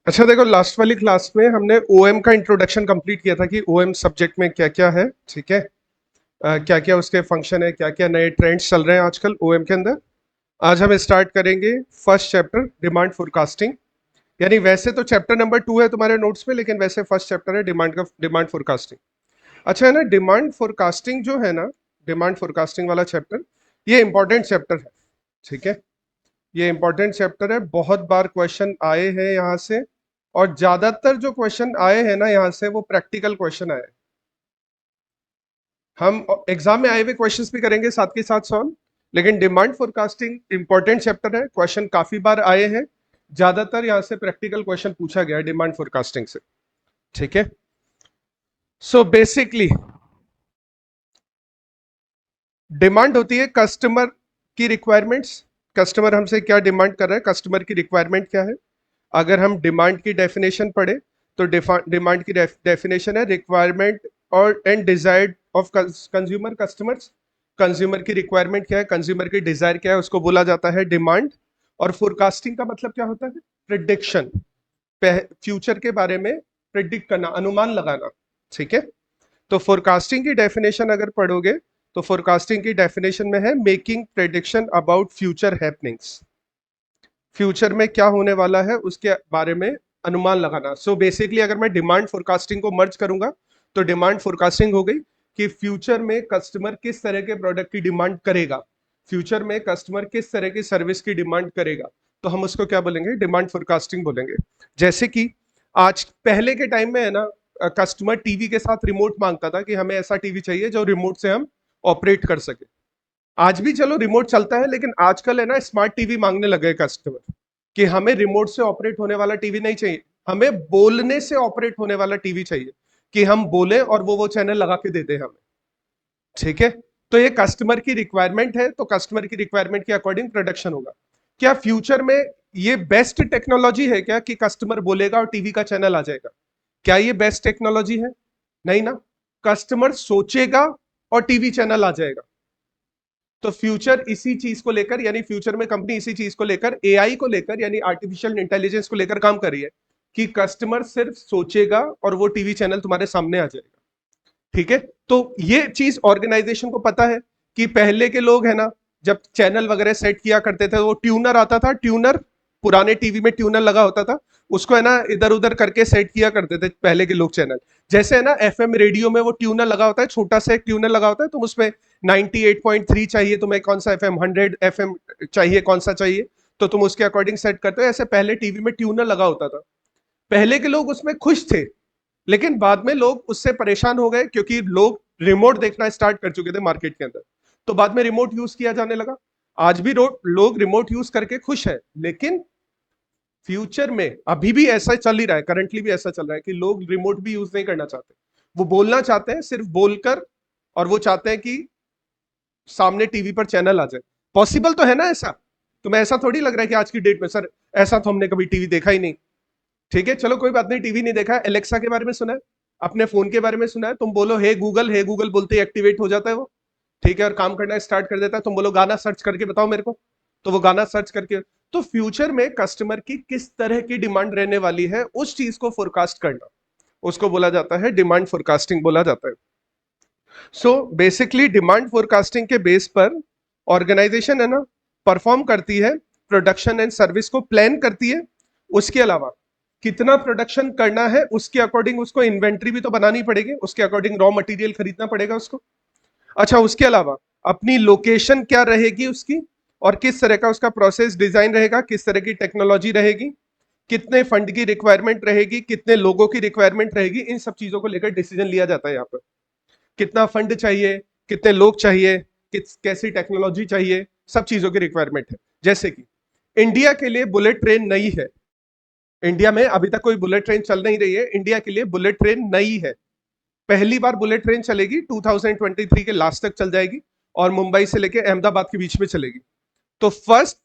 अच्छा देखो, लास्ट वाली क्लास में हमने ओएम का इंट्रोडक्शन कंप्लीट किया था कि ओएम सब्जेक्ट में क्या क्या है। ठीक है। क्या क्या उसके फंक्शन है, क्या क्या नए ट्रेंड्स चल रहे हैं आजकल ओएम के अंदर। आज हम स्टार्ट करेंगे फर्स्ट चैप्टर, डिमांड फोरकास्टिंग। यानी वैसे तो चैप्टर नंबर 2 है तुम्हारे नोट्स में, लेकिन वैसे फर्स्ट चैप्टर है डिमांड फोरकास्टिंग। अच्छा है ना, डिमांड फोरकास्टिंग जो है ना, डिमांड फोरकास्टिंग वाला चैप्टर, ये इंपॉर्टेंट चैप्टर है। ठीक है। ये इंपॉर्टेंट चैप्टर है, बहुत बार क्वेश्चन आए हैं यहाँ से। और ज्यादातर जो क्वेश्चन आए हैं ना यहाँ से, वो प्रैक्टिकल क्वेश्चन आए हैं। हम एग्जाम में आए हुए क्वेश्चंस भी करेंगे साथ के साथ सॉल्व। लेकिन डिमांड फोरकास्टिंग इंपॉर्टेंट चैप्टर है, क्वेश्चन काफी बार आए हैं। ज्यादातर यहाँ से प्रैक्टिकल क्वेश्चन पूछा गया है डिमांड फोरकास्टिंग से। ठीक है। सो बेसिकली डिमांड होती है कस्टमर की रिक्वायरमेंट्स। कस्टमर हमसे क्या डिमांड कर रहा है, कस्टमर की रिक्वायरमेंट क्या है। अगर हम डिमांड की डेफिनेशन पढ़े तो डिमांड की डेफिनेशन है रिक्वायरमेंट और and desired of consumer customers. Consumer की रिक्वायरमेंट क्या है, कंज्यूमर की डिजायर क्या है, उसको बोला जाता है डिमांड। और फोरकास्टिंग का मतलब क्या होता है, प्रिडिक्शन। फ्यूचर के बारे में प्रिडिक्ट करना, अनुमान लगाना। ठीक है। तो फोरकास्टिंग की डेफिनेशन अगर पढ़ोगे तो फोरकास्टिंग की डेफिनेशन में है making prediction about future happenings. Future में क्या होने वाला है उसके बारे में अनुमान लगाना। सो बेसिकली अगर मैं डिमांड फोरकास्टिंग को मर्ज करूंगा तो डिमांड फोरकास्टिंग हो गई कि फ्यूचर में कस्टमर किस तरह के प्रोडक्ट की डिमांड करेगा, फ्यूचर में कस्टमर किस तरह की सर्विस की डिमांड करेगा, तो हम उसको क्या बोलेंगे, डिमांड फोरकास्टिंग बोलेंगे। जैसे कि आज पहले के टाइम में है ना, कस्टमर टीवी के साथ रिमोट मांगता था कि हमें ऐसा टीवी चाहिए जो रिमोट से हम ऑपरेट कर सके। आज भी चलो रिमोट चलता है, लेकिन आजकल है ना स्मार्ट टीवी मांगने लगे कस्टमर कि हमें रिमोट से ऑपरेट होने वाला टीवी नहीं चाहिए, हमें बोलने से ऑपरेट होने वाला टीवी चाहिए, कि हम बोले और वो चैनल लगा के दे दे हमें। ठीक है। तो ये कस्टमर की रिक्वायरमेंट है, तो कस्टमर की रिक्वायरमेंट के अकॉर्डिंग प्रोडक्शन होगा। क्या फ्यूचर में ये बेस्ट टेक्नोलॉजी है क्या कि कस्टमर बोलेगा और टीवी का चैनल आ जाएगा? क्या ये बेस्ट टेक्नोलॉजी है? नहीं ना। कस्टमर सोचेगा और टीवी चैनल आ जाएगा। तो फ्यूचर इसी चीज को लेकर, यानी फ्यूचर में कंपनी इसी चीज को लेकर, एआई को लेकर, यानी आर्टिफिशियल इंटेलिजेंस को लेकर काम कर रही है कि कस्टमर सिर्फ सोचेगा और वो टीवी चैनल तुम्हारे सामने आ जाएगा। ठीक है। तो ये चीज ऑर्गेनाइजेशन को पता है कि पहले के लोग है ना, जब चैनल वगैरह सेट किया करते थे, वो ट्यूनर आता था, ट्यूनर, पुराने टीवी में ट्यूनर लगा होता था, उसको है ना इधर उधर करके सेट किया करते थे पहले के लोग चैनल। जैसे है ना एफएम रेडियो में वो ट्यूनर लगा होता है, छोटा सा एक ट्यूनर लगा होता है, तुम उसमें 98.3 चाहिए तुम्हें, कौन सा एफएम, 100 एफएम चाहिए, कौन सा चाहिए, तो तुम उसके अकॉर्डिंग सेट करते हो। ऐसे पहले टीवी में ट्यूनर लगा होता था। पहले के लोग उसमें खुश थे, लेकिन बाद में लोग उससे परेशान हो गए क्योंकि लोग रिमोट देखना स्टार्ट कर चुके थे मार्केट के अंदर। तो बाद में रिमोट यूज किया जाने लगा। आज भी लोग रिमोट यूज करके खुश है, लेकिन फ्यूचर में अभी भी ऐसा चल ही रहा है, करंटली भी ऐसा चल रहा है कि लोग रिमोट भी यूज नहीं करना चाहते। वो बोलना चाहते हैं सिर्फ बोलकर, और वो चाहते हैं कि सामने टीवी पर चैनल आ जाए। पॉसिबल तो है ना ऐसा? तुम्हें ऐसा थोड़ी लग रहा है कि आज की डेट में सर ऐसा तो हमने कभी टीवी देखा ही नहीं। ठीक है, चलो कोई बात नहीं, टीवी नहीं देखा, एलेक्सा के बारे में सुना है, अपने फोन के बारे में सुना है, तुम बोलो हे गूगल बोलते ही एक्टिवेट हो जाता है वो। ठीक है, और काम करना स्टार्ट कर देता है। तुम बोलो गाना सर्च करके बताओ मेरे को, तो वो गाना सर्च करके। तो फ्यूचर में कस्टमर की किस तरह की डिमांड रहने वाली है, उस चीज को फोरकास्ट करना, उसको बोला जाता है डिमांड फोरकास्टिंग बोला जाता है। सो बेसिकली डिमांड फोरकास्टिंग के बेस पर ऑर्गेनाइजेशन है ना परफॉर्म करती है, प्रोडक्शन एंड सर्विस को प्लान करती है। उसके अलावा कितना प्रोडक्शन करना है उसके अकॉर्डिंग उसको इन्वेंट्री भी तो बनानी पड़ेगी, उसके अकॉर्डिंग रॉ मटेरियल खरीदना पड़ेगा उसको। अच्छा, उसके अलावा अपनी लोकेशन क्या रहेगी उसकी, और किस तरह का उसका प्रोसेस डिजाइन रहेगा, किस तरह की टेक्नोलॉजी रहेगी, कितने फंड की रिक्वायरमेंट रहेगी, कितने लोगों की रिक्वायरमेंट रहेगी, इन सब चीजों को लेकर डिसीजन लिया जाता है यहाँ पर। कितना फंड चाहिए, कितने लोग चाहिए, कैसी टेक्नोलॉजी चाहिए, सब चीजों की रिक्वायरमेंट है। जैसे कि इंडिया के लिए बुलेट ट्रेन नई है, इंडिया में अभी तक कोई बुलेट ट्रेन चल नहीं रही है, इंडिया के लिए बुलेट ट्रेन नई है। पहली बार बुलेट ट्रेन चलेगी 2023 के लास्ट तक चल जाएगी, और मुंबई से लेके अहमदाबाद के बीच में चलेगी। तो फर्स्ट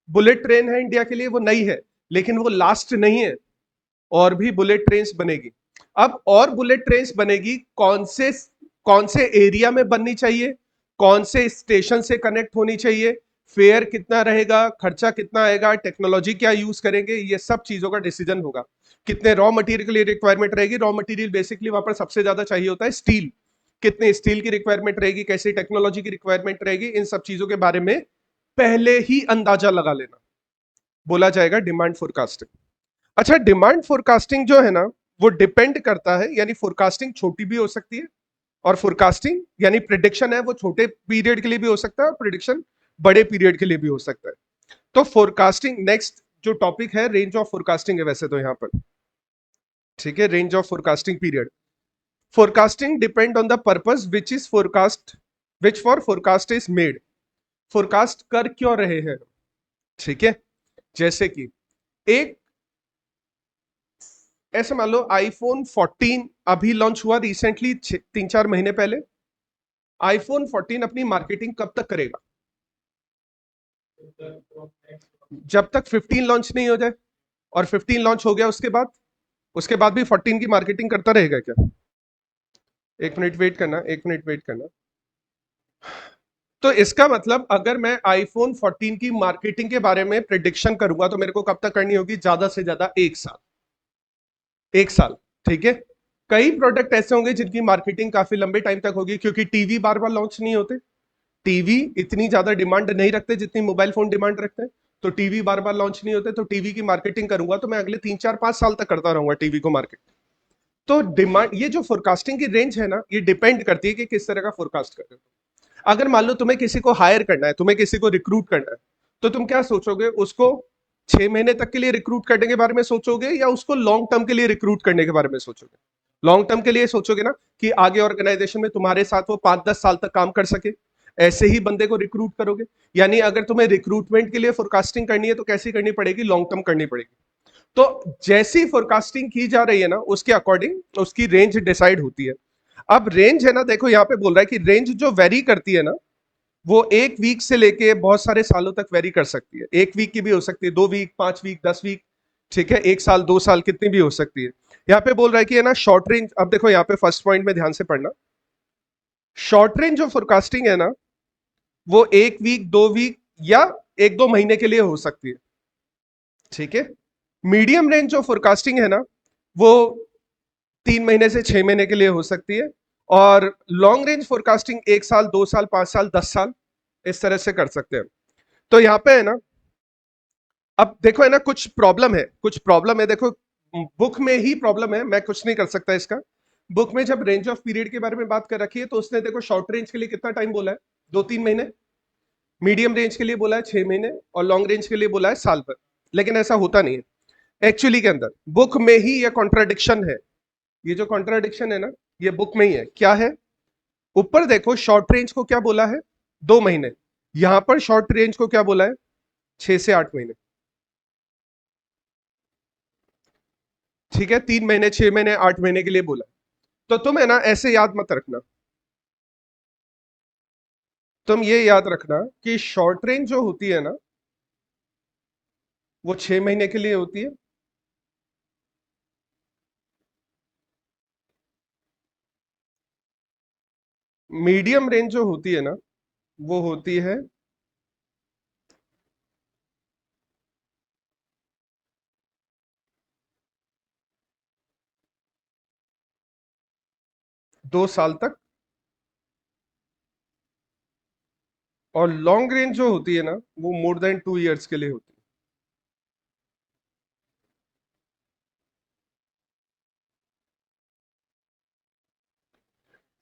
बुलेट ट्रेन है इंडिया के लिए, वो नई है, लेकिन वो लास्ट नहीं है, और भी बुलेट ट्रेन बनेगी। अब और बुलेट ट्रेन बनेगी, कौन से एरिया में बननी चाहिए, कौन से स्टेशन से कनेक्ट होनी चाहिए, फेयर कितना रहेगा, खर्चा कितना आएगा, टेक्नोलॉजी क्या यूज करेंगे, ये सब चीजों का डिसीजन होगा। कितने रॉ मटेरियल के लिए रिक्वायरमेंट रहेगी, रॉ मटेरियल बेसिकली वहां पर सबसे ज्यादा चाहिए होता है स्टील, कितने स्टील की रिक्वायरमेंट रहेगी, कैसी टेक्नोलॉजी की रिक्वायरमेंट रहेगी, इन सब चीजों के बारे में पहले ही अंदाजा लगा लेना, बोला जाएगा डिमांड फोरकास्टिंग। अच्छा, डिमांड फोरकास्टिंग जो है ना, वो डिपेंड करता है, यानी फोरकास्टिंग छोटी भी हो सकती है, और फोरकास्टिंग यानी प्रिडिक्शन है वो छोटे पीरियड के लिए भी हो सकता है, और प्रिडिक्शन बड़े पीरियड के लिए भी हो सकता है। तो फोरकास्टिंग नेक्स्ट जो टॉपिक है, रेंज ऑफ फोरकास्टिंग है वैसे तो यहां पर, ठीक है, range of forecasting period. Forecasting depend on the purpose which is forecast, which for forecast is made. Forecast कर क्यों रहे हैं, ठीक है, जैसे कि एक ऐसे मान लो आईफोन 14 अभी लॉन्च हुआ रिसेंटली, 3-4 महीने पहले। आईफोन 14 अपनी मार्केटिंग कब तक करेगा, जब तक 15 लॉन्च नहीं हो जाए, और 15 लॉन्च हो गया उसके बाद भी 14 की मार्केटिंग करता रहेगा क्या? एक मिनट वेट करना, एक मिनट वेट करना। तो इसका मतलब अगर मैं आईफोन 14 की मार्केटिंग के बारे में प्रिडिक्शन करूंगा तो मेरे को कब तक करनी होगी, ज्यादा से ज्यादा 1 साल, 1 साल, ठीक है। कई प्रोडक्ट ऐसे होंगे जिनकी मार्केटिंग काफी लंबे टाइम तक होगी, क्योंकि टीवी बार बार लॉन्च नहीं होते, टीवी इतनी ज्यादा डिमांड नहीं रखते जितनी मोबाइल फोन डिमांड रखते हैं, तो टीवी बार बार लॉन्च नहीं होते, तो टीवी की मार्केटिंग करूंगा तो मैं अगले 3-4-5 साल तक करता रहूंगा टीवी को मार्केट। तो डिमांड, ये जो फोरकास्टिंग की रेंज है ना, ये डिपेंड करती है कि किस तरह का फोरकास्ट कर रहे हो। अगर मान लो तुम्हें किसी को हायर करना है, तुम्हें किसी को रिक्रूट करना है, तो तुम क्या सोचोगे, उसको 6 महीने तक के लिए रिक्रूट करने के बारे में सोचोगे, या उसको लॉन्ग टर्म के लिए रिक्रूट करने के बारे में सोचोगे? लॉन्ग टर्म के लिए सोचोगे ना, कि आगे ऑर्गेनाइजेशन में तुम्हारे साथ वो 5-10 साल तक काम कर सके, ऐसे ही बंदे को रिक्रूट करोगे। यानी अगर तुम्हें रिक्रूटमेंट के लिए फोरकास्टिंग करनी है तो कैसी करनी पड़ेगी, लॉन्ग टर्म करनी पड़ेगी। तो जैसी फोरकास्टिंग की जा रही है ना, उसके अकॉर्डिंग उसकी रेंज डिसाइड होती है। अब रेंज है ना, देखो यहाँ पे बोल रहा है कि रेंज जो वेरी करती है ना, वो 1 वीक से लेके बहुत सारे सालों तक वेरी कर सकती है। 1 वीक की भी हो सकती है, 2 वीक, 5 वीक, 10 वीक, ठीक है, 1 साल, 2 साल, कितनी भी हो सकती है। यहाँ पे बोल रहा है कि है ना शॉर्ट रेंज। अब देखो यहाँ पे फर्स्ट पॉइंट में ध्यान से पढ़ना, शॉर्ट रेंज जो फोरकास्टिंग है ना, वो 1 वीक, 2 वीक, या 1-2 महीने के लिए हो सकती है, ठीक है। मीडियम रेंज जो फोरकास्टिंग है ना, वो 3 महीने से 6 महीने के लिए हो सकती है, और लॉन्ग रेंज फोरकास्टिंग 1 साल, 2 साल, 5 साल, 10 साल, इस तरह से कर सकते हैं। तो यहाँ पे है ना, अब देखो है ना, कुछ प्रॉब्लम है, कुछ प्रॉब्लम है, देखो बुक में ही प्रॉब्लम है, मैं कुछ नहीं कर सकता इसका। बुक में जब रेंज ऑफ पीरियड के बारे में बात कर रखी है, तो उसने देखो शॉर्ट रेंज के लिए कितना टाइम बोला है, 2-3 महीने, मीडियम रेंज के लिए बोला है 6 महीने, और लॉन्ग रेंज के लिए बोला है साल भर। लेकिन ऐसा होता नहीं है एक्चुअली, के अंदर बुक में ही ये कॉन्ट्राडिक्शन है। ये जो कॉन्ट्राडिक्शन है ना, ये बुक में ही है। क्या है, ऊपर देखो शॉर्ट रेंज को क्या बोला है, 2 महीने, यहां पर शॉर्ट रेंज को क्या बोला है, 6 से 8 महीने, ठीक है, 3 महीने, 6 महीने, 8 महीने के लिए बोला। तो तुम है ना ऐसे याद मत रखना, तुम ये याद रखना कि शॉर्ट रेंज जो होती है ना, वो 6 महीने के लिए होती है, मीडियम रेंज जो होती है ना, वो होती है 2 साल तक, और लॉन्ग रेंज जो होती है ना, वो मोर देन 2 इयर्स के लिए होती है।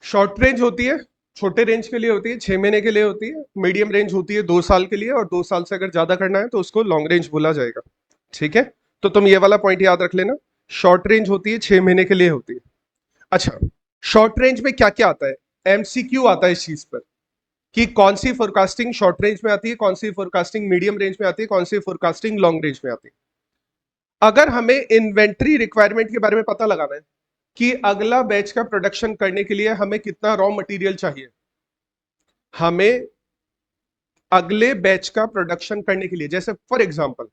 शॉर्ट रेंज होती है, छोटे रेंज के लिए होती है, 6 महीने के लिए होती है। मीडियम रेंज होती है 2 साल के लिए, और 2 साल से अगर ज्यादा करना है तो उसको लॉन्ग रेंज बोला जाएगा, ठीक है। तो तुम ये वाला पॉइंट याद रख लेना, शॉर्ट रेंज होती है 6 महीने के लिए होती है। अच्छा, शॉर्ट रेंज में क्या क्या आता है, एमसीक्यू आता है इस चीज पर, कि कौन सी फोरकास्टिंग शॉर्ट रेंज में आती है, कौन सी फोरकास्टिंग मीडियम रेंज में आती है, कौन सी फोरकास्टिंग लॉन्ग रेंज में आती है। अगर हमें इन्वेंट्री रिक्वायरमेंट के बारे में पता लगाना है कि अगला बैच का प्रोडक्शन करने के लिए हमें कितना रॉ मटेरियल चाहिए, हमें अगले बैच का प्रोडक्शन करने के लिए, जैसे for example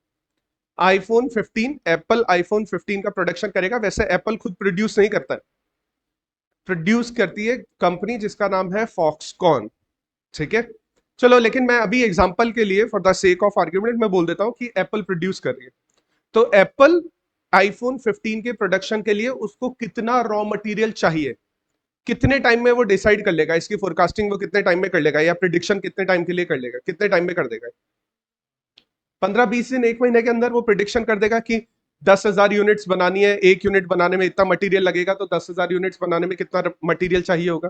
iPhone 15, Apple iPhone 15 का प्रोडक्शन करेगा, वैसे एप्पल खुद प्रोड्यूस नहीं करता है, प्रोड्यूस करती है कंपनी जिसका नाम है फॉक्सकॉन, ठीक है। चलो, लेकिन मैं अभी एग्जांपल के लिए for the sake of argument मैं बोल देता हूं कि एप्पल प्रोड्यूस कर रही है, तो एप्पल आईफोन 15 के प्रोडक्शन के लिए उसको कितना रॉ मटेरियल चाहिए, कितने टाइम में वो डिसाइड कर लेगा, इसकी फोरकास्टिंग वो कितने टाइम में कर लेगा, या प्रिडिक्शन कितने टाइम के लिए कर लेगा, कितने टाइम में कर देगा? 15-20 दिन, एक महीने के अंदर वो प्रिडिक्शन कर देगा कि 10,000 यूनिट्स बनानी है, एक यूनिट बनाने में इतना मटेरियल लगेगा, तो 10,000 यूनिट्स बनाने में कितना मटेरियल चाहिए होगा,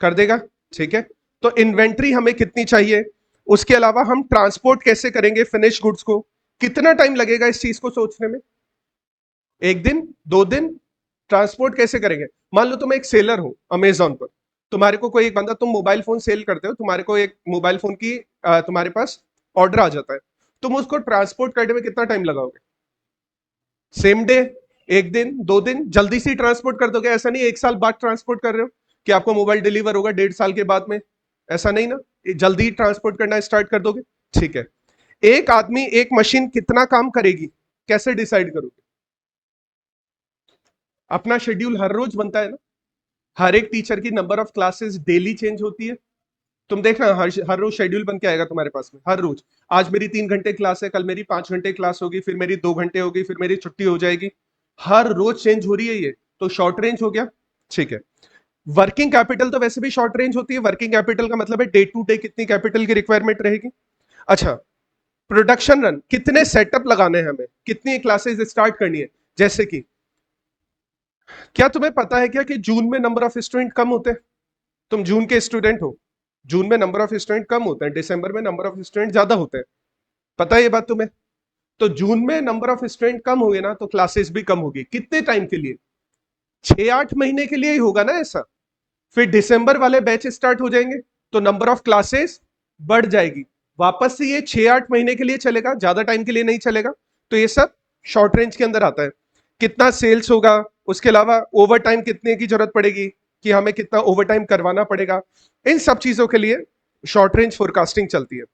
कर देगा। ठीक है, तो इन्वेंट्री हमें कितनी चाहिए, उसके अलावा हम ट्रांसपोर्ट कैसे करेंगे फिनिश गुड्स को, कितना टाइम लगेगा इस चीज को सोचने में, एक दिन, 2 दिन, ट्रांसपोर्ट कैसे करेंगे? मान लो तुम एक सेलर हो अमेजोन पर, तुम्हारे को कोई एक बंदा, तुम मोबाइल फोन सेल करते हो, तुम्हारे को एक मोबाइल फोन की तुम्हारे पास ऑर्डर आ जाता है, तुम उसको ट्रांसपोर्ट करने में कितना टाइम लगाओगे? सेम डे, एक दिन, 2 दिन, जल्दी से ट्रांसपोर्ट कर दोगे? ऐसा नहीं एक साल बाद ट्रांसपोर्ट कर रहे हो कि आपको मोबाइल डिलीवर होगा 1.5 साल के बाद में, ऐसा नहीं ना, जल्दी ट्रांसपोर्ट करना स्टार्ट कर दोगे। ठीक है, एक आदमी एक मशीन कितना काम करेगी, कैसे डिसाइड करोगे? अपना शेड्यूल हर रोज बनता है ना, हर एक टीचर की number of classes daily change होती है, तुम देखना हर रोज शेड्यूल बन के आएगा तुम्हारे पास में, हर रोज, आज मेरी 3 घंटे क्लास है, कल मेरी 5 घंटे क्लास होगी, फिर मेरी 2 घंटे होगी, फिर मेरी छुट्टी हो जाएगी, हर रोज चेंज हो रही है ये, तो शॉर्ट रेंज हो गया। ठीक है, वर्किंग कैपिटल तो वैसे भी शॉर्ट रेंज होती है, वर्किंग कैपिटल का मतलब है डे टू डे कितनी कैपिटल की रिक्वायरमेंट रहेगी। अच्छा, प्रोडक्शन रन, कितने सेटअप लगाने हैं हमें, कितनी क्लासेस स्टार्ट करनी है, जैसे कि क्या तुम्हें पता है क्या कि जून में नंबर ऑफ स्टूडेंट कम होते हैं, तुम जून के स्टूडेंट हो, जून में नंबर ऑफ स्टूडेंट कम होते हैं, दिसंबर में नंबर ऑफ स्टूडेंट ज्यादा होते हैं, पता है ये बात तुम्हें? तो जून में नंबर ऑफ स्टूडेंट कम होंगे ना, तो क्लासेस भी कम होगी, कितने टाइम के लिए? 6-8 महीने के लिए ही होगा ना ऐसा, फिर दिसंबर वाले बैच स्टार्ट हो जाएंगे, तो नंबर ऑफ क्लासेस बढ़ जाएगी, वापस से ये 6-8 महीने के लिए चलेगा, ज्यादा टाइम के लिए नहीं चलेगा, तो ये सब शॉर्ट रेंज के अंदर आता है। कितना सेल्स होगा, उसके अलावा ओवर टाइम कितने की जरूरत पड़ेगी, कि हमें कितना ओवर टाइम करवाना पड़ेगा, इन सब चीजों के लिए शॉर्ट रेंज फोरकास्टिंग चलती है।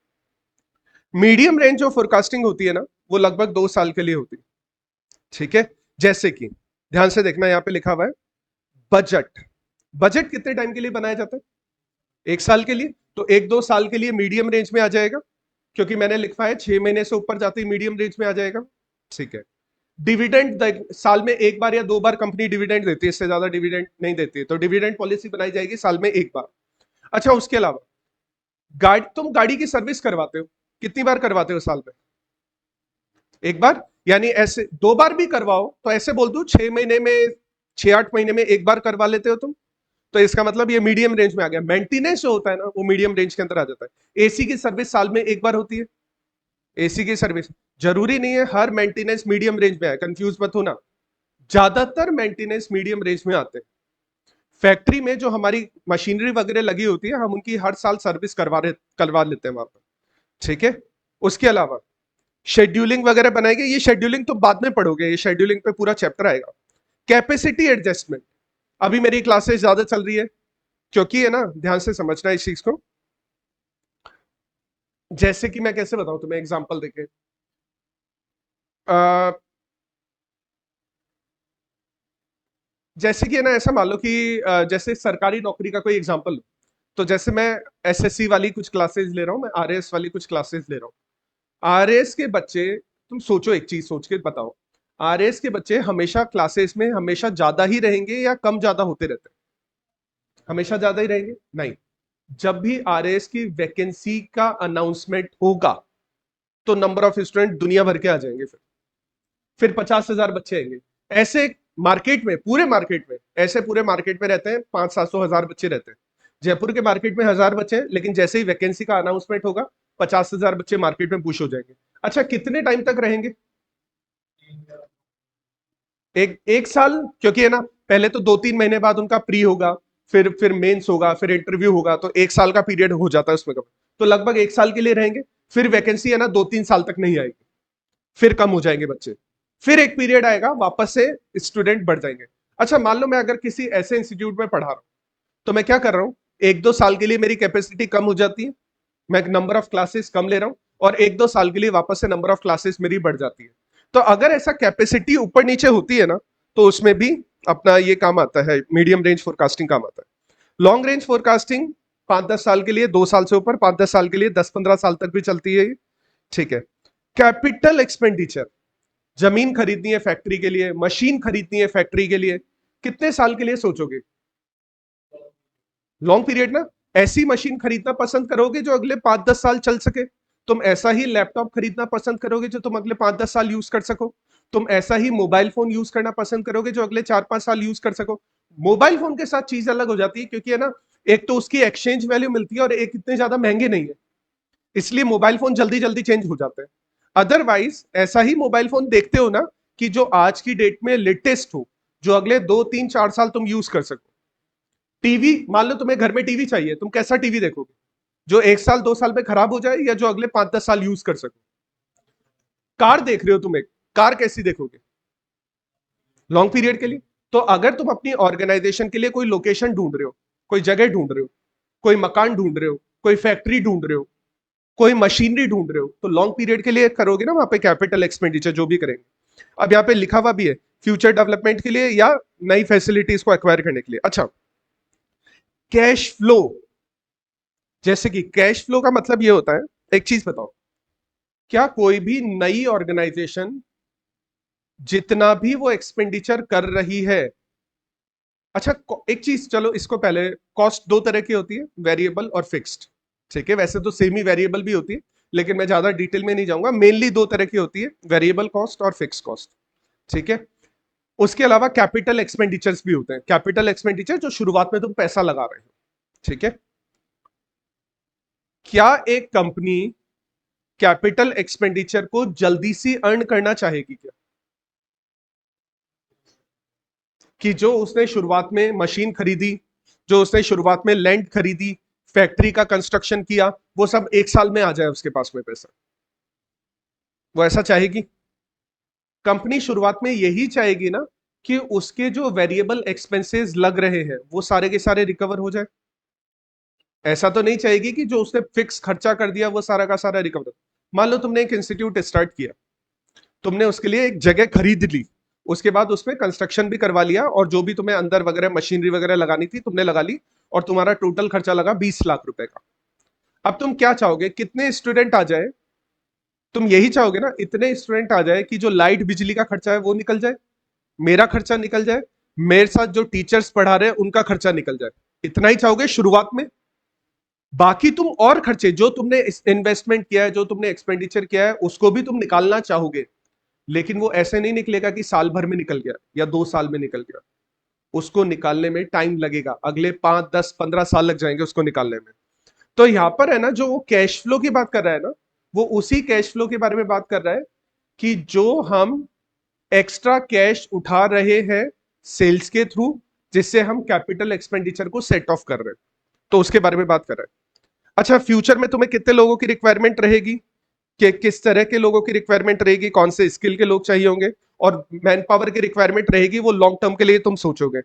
मीडियम रेंज जो फोरकास्टिंग होती है ना, वो लगभग 2 साल के लिए होती है। ठीक है, जैसे कि ध्यान से देखना, यहां पे लिखा हुआ है बजट, बजट कितने टाइम के लिए बनाया जाता है? 1 साल के लिए, तो 1-2 साल के लिए मीडियम रेंज में आ जाएगा, क्योंकि मैंने लिखा है 6 महीने से ऊपर जाते ही मीडियम रेंज में आ जाएगा। ठीक है, डिविडेंड साल में एक बार या 2 बार कंपनी डिविडेंड देती है, इससे ज्यादा डिविडेंड नहीं देती है, तो डिविडेंड पॉलिसी बनाई जाएगी साल में एक बार। अच्छा, उसके अलावा तुम गाड़ी की सर्विस करवाते हो, कितनी बार करवाते हो साल में? एक बार, यानी ऐसे 2 बार भी करवाओ तो ऐसे बोल दो 6 महीने में, 6-8 महीने में एक बार करवा लेते हो तुम, तो इसका मतलब ये मीडियम रेंज में आ गया। मेंटेनेंस जो होता है ना, वो मीडियम रेंज के अंदर आ जाता है। एसी की सर्विस साल में एक बार होती है, एसी की सर्विस, जरूरी नहीं है हर मेंटेनेंस मीडियम रेंज में आए, कंफ्यूज मत होना, ज्यादातर मेंटेनेंस मीडियम रेंज में आते हैं। फैक्ट्री में जो हमारी मशीनरी वगैरह लगी होती है, हम उनकी हर साल सर्विस करवा लेते हैं वहां पर। ठीक है, उसके अलावा शेड्यूलिंग वगैरह बनाएंगे, ये शेड्यूलिंग तो बाद में पढ़ोगे, ये शेड्यूलिंग पे पूरा चैप्टर आएगा। कैपेसिटी एडजस्टमेंट, अभी मेरी क्लासेस ज्यादा चल रही है, क्योंकि है ना, ध्यान से समझना इस चीज को, जैसे कि मैं कैसे बताऊं तुम्हें एग्जांपल देके, अ, जैसे कि है ना, ऐसा मान लो कि जैसे सरकारी नौकरी का कोई एग्जांपल, तो जैसे मैं एसएससी वाली कुछ क्लासेस ले रहा हूं, मैं आरएएस वाली कुछ क्लासेस ले रहा हूं। आरएएस के बच्चे, तुम सोचो, एक चीज सोच के बताओ, आरएएस के बच्चे हमेशा क्लासेस में हमेशा ज्यादा ही रहेंगे या कम ज्यादा होते रहते हैं? हमेशा ज्यादा ही रहेंगे? नहीं, जब भी आरएएस की वैकेंसी का अनाउंसमेंट होगा, तो नंबर ऑफ स्टूडेंट दुनिया भर के आ जाएंगे, फिर 50,000 बच्चे आएंगे। ऐसे मार्केट में, पूरे मार्केट में, ऐसे पूरे मार्केट में रहते हैं 500-700 हजार बच्चे रहते हैं। जयपुर के मार्केट में 1000 बच्चे हैं, लेकिन जैसे ही वैकेंसी का अनाउंसमेंट होगा, 50,000 बच्चे मार्केट में पुश हो जाएंगे। अच्छा, कितने टाइम तक रहेंगे? एक साल, क्योंकि है ना, पहले तो 2-3 महीने बाद उनका प्री होगा, फिर मेंस होगा, फिर इंटरव्यू होगा, तो एक साल का पीरियड हो जाता है उसमें कब, तो लगभग 1 साल के लिए रहेंगे। फिर वैकेंसी है ना 2-3 साल तक नहीं आएगी, फिर कम हो जाएंगे बच्चे, फिर एक पीरियड आएगा, वापस से स्टूडेंट बढ़ जाएंगे। अच्छा, मान लो मैं अगर किसी ऐसे इंस्टीट्यूट में पढ़ा रहा हूं, तो मैं क्या कर रहा हूं, 1-2 साल के लिए मेरी कैपेसिटी कम हो जाती है, मैं नंबर ऑफ क्लासेस कम ले रहा हूं, और 1-2 साल के लिए वापस से नंबर ऑफ क्लासेस मेरी बढ़ जाती है। तो अगर ऐसा कैपेसिटी ऊपर नीचे होती है ना, तो उसमें भी अपना ये काम आता है, मीडियम रेंज फोरकास्टिंग काम आता है। लॉन्ग रेंज फोरकास्टिंग 5-10 साल के लिए, 2 साल से ऊपर 5-10 साल के लिए, 10-15 साल तक भी चलती है ये, ठीक है। कैपिटल एक्सपेंडिचर, जमीन खरीदनी है फैक्ट्री के लिए, मशीन खरीदनी है फैक्ट्री के लिए, कितने साल के लिए सोचोगे? लॉन्ग पीरियड ना। ऐसी मशीन खरीदना पसंद करोगे जो अगले 5-10 साल चल सके। तुम ऐसा ही लैपटॉप खरीदना पसंद करोगे जो तुम अगले 5-10 साल यूज कर सको। तुम ऐसा ही मोबाइल फोन यूज करना पसंद करोगे जो अगले 4-5 साल यूज कर सको। मोबाइल फोन के साथ चीज अलग हो जाती है, क्योंकि है ना, एक तो उसकी एक्सचेंज वैल्यू मिलती है और एक इतने ज्यादा महंगे नहीं है, इसलिए मोबाइल फोन जल्दी जल्दी चेंज हो जाते हैं। अदरवाइज ऐसा ही मोबाइल फोन देखते हो ना कि जो आज की डेट में लेटेस्ट हो, जो अगले 2-3-4 साल तुम यूज कर सको। टीवी, मान लो तुम्हें घर में टीवी चाहिए, तुम कैसा टीवी देखोगे? जो 1 साल 2 साल में खराब हो जाए, या जो अगले 5-10 साल यूज कर सको? कार देख रहे हो तुम, एक कार कैसी देखोगे? लॉन्ग पीरियड के लिए। तो अगर तुम अपनी ऑर्गेनाइजेशन के लिए कोई लोकेशन ढूंढ रहे हो, कोई जगह ढूंढ रहे हो, कोई मकान ढूंढ रहे हो, कोई फैक्ट्री ढूंढ रहे हो, कोई मशीनरी ढूंढ रहे हो, तो लॉन्ग पीरियड के लिए करोगे ना वहां पे कैपिटल एक्सपेंडिचर जो भी करेंगे। अब यहाँ पे लिखा हुआ भी है, फ्यूचर डेवलपमेंट के लिए या नई फैसिलिटीज को एक्वायर करने के लिए। अच्छा, कैश फ्लो, जैसे कि कैश फ्लो का मतलब ये होता है, एक चीज बताओ, क्या कोई भी नई ऑर्गेनाइजेशन जितना भी वो एक्सपेंडिचर कर रही है, अच्छा एक चीज, चलो इसको पहले, कॉस्ट दो तरह की होती है, वेरिएबल और फिक्स्ड, ठीक है। वैसे तो सेमी वेरिएबल भी होती है, लेकिन मैं ज्यादा डिटेल में नहीं जाऊंगा। मेनली दो तरह की होती है, वेरिएबल कॉस्ट और फिक्स कॉस्ट, ठीक है। उसके अलावा कैपिटल एक्सपेंडिचर्स भी होते हैं। कैपिटल एक्सपेंडिचर जो शुरुआत में तुम पैसा लगा रहे हो, ठीक है। क्या एक कंपनी कैपिटल एक्सपेंडिचर को जल्दी से अर्न करना चाहेगी क्या? कि जो उसने शुरुआत में मशीन खरीदी, जो उसने शुरुआत में लैंड खरीदी, फैक्ट्री का कंस्ट्रक्शन किया, वो सब 1 साल में आ जाए उसके पास में पैसा? वो ऐसा चाहेगी? कंपनी शुरुआत में यही चाहेगी ना कि उसके जो वेरिएबल एक्सपेंसेस लग रहे हैं वो सारे के सारे रिकवर हो जाए। ऐसा तो नहीं चाहेगी कि जो उसने फिक्स खर्चा कर दिया वो सारा का सारा रिकवर। मान लो तुमने एक इंस्टीट्यूट स्टार्ट किया, तुमने उसके लिए एक जगह खरीद ली, उसके बाद उसमें कंस्ट्रक्शन भी करवा लिया, और जो भी तुम्हें अंदर वगैरह मशीनरी वगैरह लगानी थी तुमने लगा ली, और तुम्हारा टोटल खर्चा लगा 20 लाख रुपए का। अब तुम क्या चाहोगे, कितने स्टूडेंट आ जाए? तुम यही चाहोगे ना, इतने स्टूडेंट आ जाए कि जो लाइट बिजली का खर्चा है वो निकल जाए, मेरा खर्चा निकल जाए, मेरे साथ जो टीचर्स पढ़ा रहे हैं उनका खर्चा निकल जाए। इतना ही चाहोगे शुरुआत में। बाकी तुम और खर्चे जो तुमने इन्वेस्टमेंट किया है, जो तुमने एक्सपेंडिचर किया है, उसको भी तुम निकालना चाहोगे। लेकिन वो ऐसे नहीं निकलेगा कि साल भर में निकल गया या 2 साल में निकल गया। उसको निकालने में टाइम लगेगा, अगले 5-10-15 साल लग जाएंगे उसको निकालने में। तो यहां पर है ना, जो वो कैश फ्लो की बात कर रहा है ना, वो उसी कैश फ्लो के बारे में बात कर रहा है कि जो हम एक्स्ट्रा कैश उठा रहे हैं सेल्स के थ्रू, जिससे हम कैपिटल एक्सपेंडिचर को सेट ऑफ कर रहे हैं, तो उसके बारे में बात कर रहे हैं। अच्छा, फ्यूचर में तुम्हें कितने लोगों की रिक्वायरमेंट रहेगी, कि किस तरह के लोगों की रिक्वायरमेंट रहेगी, कौन से स्किल के लोग चाहिए होंगे, और मैन पावर की रिक्वायरमेंट रहेगी, वो लॉन्ग टर्म के लिए तुम सोचोगे।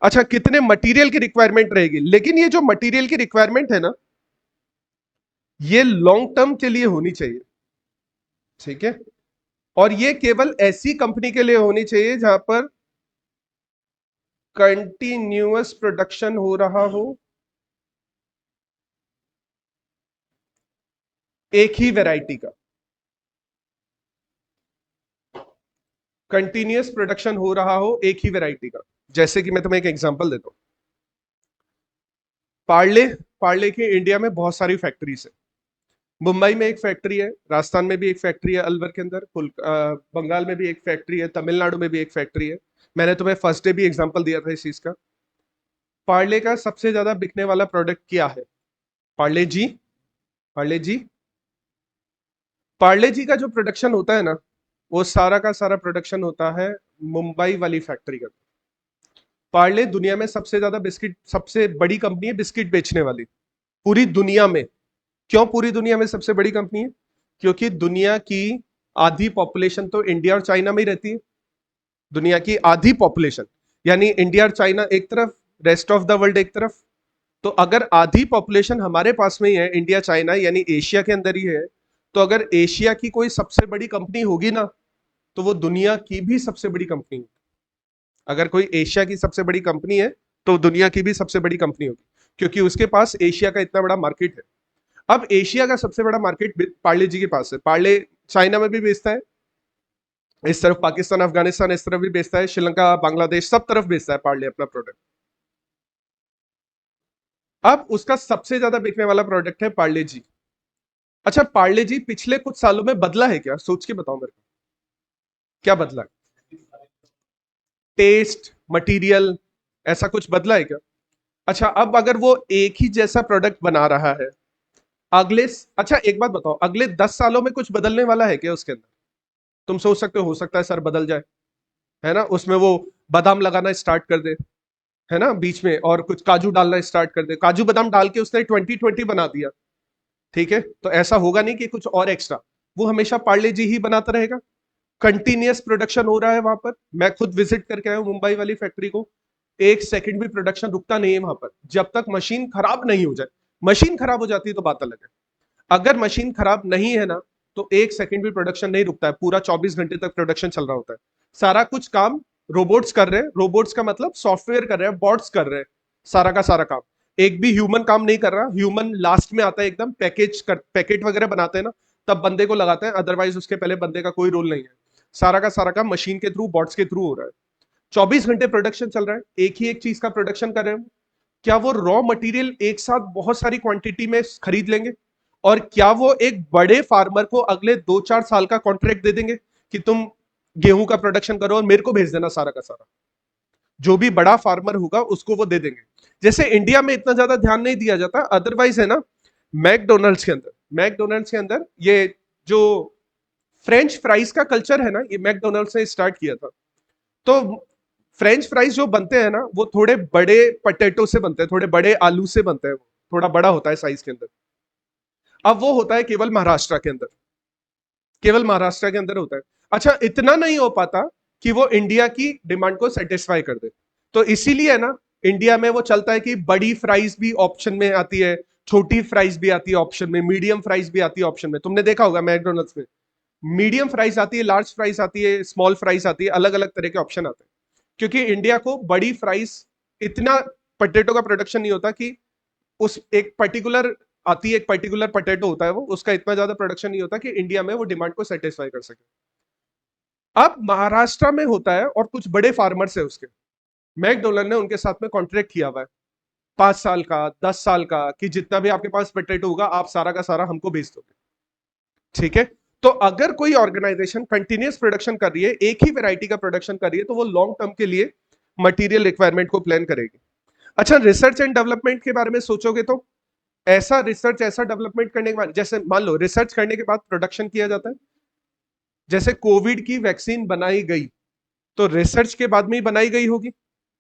अच्छा, कितने मटेरियल की रिक्वायरमेंट रहेगी, लेकिन ये जो मटेरियल की रिक्वायरमेंट है ना, ये लॉन्ग टर्म के लिए होनी चाहिए, ठीक है। और ये केवल ऐसी कंपनी के लिए होनी चाहिए जहां पर कंटिन्यूअस प्रोडक्शन हो रहा हो, एक ही वैरायटी का, कंटिन्यूअस प्रोडक्शन हो रहा हो एक ही वैरायटी का। जैसे कि मैं तुम्हें एक एग्जांपल देता हूं, पार्ले, पार्ले की इंडिया में बहुत सारी फैक्ट्रीज है। मुंबई में एक फैक्ट्री है, राजस्थान में भी एक फैक्ट्री है अलवर के अंदर, बंगाल में भी एक फैक्ट्री है, तमिलनाडु में भी एक फैक्ट्री है। मैंने तुम्हें फर्स्ट डे भी एग्जांपल दिया था इस चीज का। पार्ले का सबसे ज्यादा बिकने वाला प्रोडक्ट क्या है? पार्ले जी, पार्ले जी, पार्ले जी का जो प्रोडक्शन होता है ना, वो सारा का सारा प्रोडक्शन होता है मुंबई वाली फैक्ट्री का। पार्ले दुनिया में सबसे ज्यादा बिस्किट, सबसे बड़ी कंपनी है बिस्किट बेचने वाली पूरी दुनिया में। क्यों पूरी दुनिया में सबसे बड़ी कंपनी है? क्योंकि दुनिया की आधी पॉपुलेशन तो इंडिया और चाइना में ही रहती है। दुनिया की आधी पॉपुलेशन, यानी इंडिया और चाइना एक तरफ, रेस्ट ऑफ द वर्ल्ड एक तरफ। तो अगर आधी पॉपुलेशन हमारे पास में ही है, इंडिया चाइना यानी एशिया के अंदर ही है, तो अगर एशिया की कोई सबसे बड़ी कंपनी होगी ना, तो वो दुनिया की भी सबसे बड़ी कंपनी होगी। अगर कोई एशिया की सबसे बड़ी कंपनी है तो दुनिया की भी सबसे बड़ी कंपनी होगी। क्योंकि उसके पास एशिया का इतना बड़ा मार्केट है। अब एशिया का सबसे बड़ा मार्केट पार्ले जी के पास है। पार्ले चाइना में भी बेचता है, इस तरफ पाकिस्तान अफगानिस्तान इस तरफ भी बेचता है, श्रीलंका बांग्लादेश सब तरफ बेचता है पार्ले अपना प्रोडक्ट। अब उसका सबसे ज्यादा बिकने वाला प्रोडक्ट है पार्ले जी। अच्छा, पार्ले जी पिछले कुछ सालों में बदला है क्या? सोच के बताओ मेरे को, क्या बदला है? टेस्ट, मटेरियल, ऐसा कुछ बदला है क्या? अच्छा, अब अगर वो एक ही जैसा प्रोडक्ट बना रहा है अगले, अच्छा एक बात बताओ, अगले 10 सालों में कुछ बदलने वाला है क्या उसके अंदर? तुम सोच सकते हो सकता है सर बदल जाए, है ना, उसमें वो बादाम लगाना स्टार्ट कर दे, है ना, बीच में, और कुछ काजू डालना स्टार्ट कर दे, काजू बादाम डाल के उसने 2020 बना दिया। ठीक है, तो ऐसा होगा नहीं कि कुछ और एक्स्ट्रा, वो हमेशा पार्ले जी ही बनाता रहेगा। कंटिन्यूअस प्रोडक्शन हो रहा है वहां पर, मैं खुद विजिट करके आया हूं मुंबई वाली फैक्ट्री को। एक सेकंड भी प्रोडक्शन रुकता नहीं है वहां पर, जब तक मशीन खराब नहीं हो जाए। मशीन खराब हो जाती है तो बात अलग है, अगर मशीन खराब नहीं है ना, तो एक सेकंड भी प्रोडक्शन नहीं रुकता है, पूरा 24 घंटे तक प्रोडक्शन चल रहा होता है। सारा कुछ काम रोबोट्स कर रहे हैं, रोबोट्स का मतलब सॉफ्टवेयर कर रहे हैं, बॉट्स कर रहे हैं, सारा का सारा काम। एक भी ह्यूमन काम नहीं कर रहा, ह्यूमन लास्ट में आता है, एकदम पैकेट वगैरह बनाते हैं ना, तब बंदे को लगाते हैं, अदरवाइज उसके पहले बंदे का कोई रोल नहीं है। सारा का सारा काम मशीन के थ्रू, बॉट्स के थ्रू हो रहा है। 24 घंटे प्रोडक्शन चल रहा है, एक ही एक चीज का प्रोडक्शन कर रहे हैं। क्या वो रॉ मटेरियल एक साथ बहुत सारी क्वांटिटी में खरीद लेंगे? और क्या वो एक बड़े फार्मर को अगले 2-4 साल का कॉन्ट्रैक्ट दे देंगे कि तुम गेहूं का प्रोडक्शन करो और मेरे को भेज देना सारा का सारा? जो भी बड़ा फार्मर होगा उसको वो दे देंगे। जैसे इंडिया में इतना ज्यादा ध्यान नहीं दिया जाता, अदरवाइज है ना, मैकडोनल्ड्स के अंदर ये जो फ्रेंच फ्राइज का कल्चर है ना, ये मैकडोनल्ड्स ने स्टार्ट किया था। तो फ्रेंच फ्राइज जो बनते हैं ना, वो थोड़े बड़े पटेटो से बनते हैं, थोड़े बड़े आलू से बनते हैं, वो थोड़ा बड़ा होता है साइज के अंदर। अब वो होता है केवल महाराष्ट्र के अंदर, केवल महाराष्ट्र के अंदर होता है। अच्छा, इतना नहीं हो पाता कि वो इंडिया की डिमांड को सेटिस्फाई कर दे, तो इसीलिए ना इंडिया में वो चलता है कि बड़ी फ्राइज भी ऑप्शन में आती है, छोटी फ्राइज भी आती है ऑप्शन में, मीडियम फ्राइज भी आती है ऑप्शन में। तुमने देखा होगा मैकडोनल्ड्स में मीडियम फ्राइज आती है, लार्ज फ्राइज आती है, स्मॉल फ्राइज आती है, अलग अलग तरह के ऑप्शन आते हैं। क्योंकि इंडिया को बड़ी फ्राइज, इतना पटेटो का प्रोडक्शन नहीं होता कि उस एक पर्टिकुलर आती है, एक पर्टिकुलर पटेटो होता है वो, उसका इतना ज्यादा प्रोडक्शन नहीं होता कि इंडिया में वो डिमांड को सेटिस्फाई कर सके। अब महाराष्ट्र में होता है और कुछ बड़े फार्मर्स है उसके, मैकडोनल्ड ने उनके साथ में कॉन्ट्रैक्ट किया हुआ है 5 साल का, 10 साल का, कि जितना भी आपके पास पोटैटो होगा आप सारा का सारा हमको बेच दोगे। ठीक है, तो अगर कोई ऑर्गेनाइजेशन कंटिन्यूस प्रोडक्शन कर रही है, एक ही वैरायटी का प्रोडक्शन कर रही है, तो वो लॉन्ग टर्म के लिए मटेरियल रिक्वायरमेंट को प्लान करेगी। अच्छा, रिसर्च एंड डेवलपमेंट के बारे में सोचोगे तो ऐसा रिसर्च, ऐसा डेवलपमेंट करने के बाद, जैसे मान लो रिसर्च करने के बाद प्रोडक्शन किया जाता है। जैसे कोविड की वैक्सीन बनाई गई, तो रिसर्च के बाद में ही बनाई गई होगी,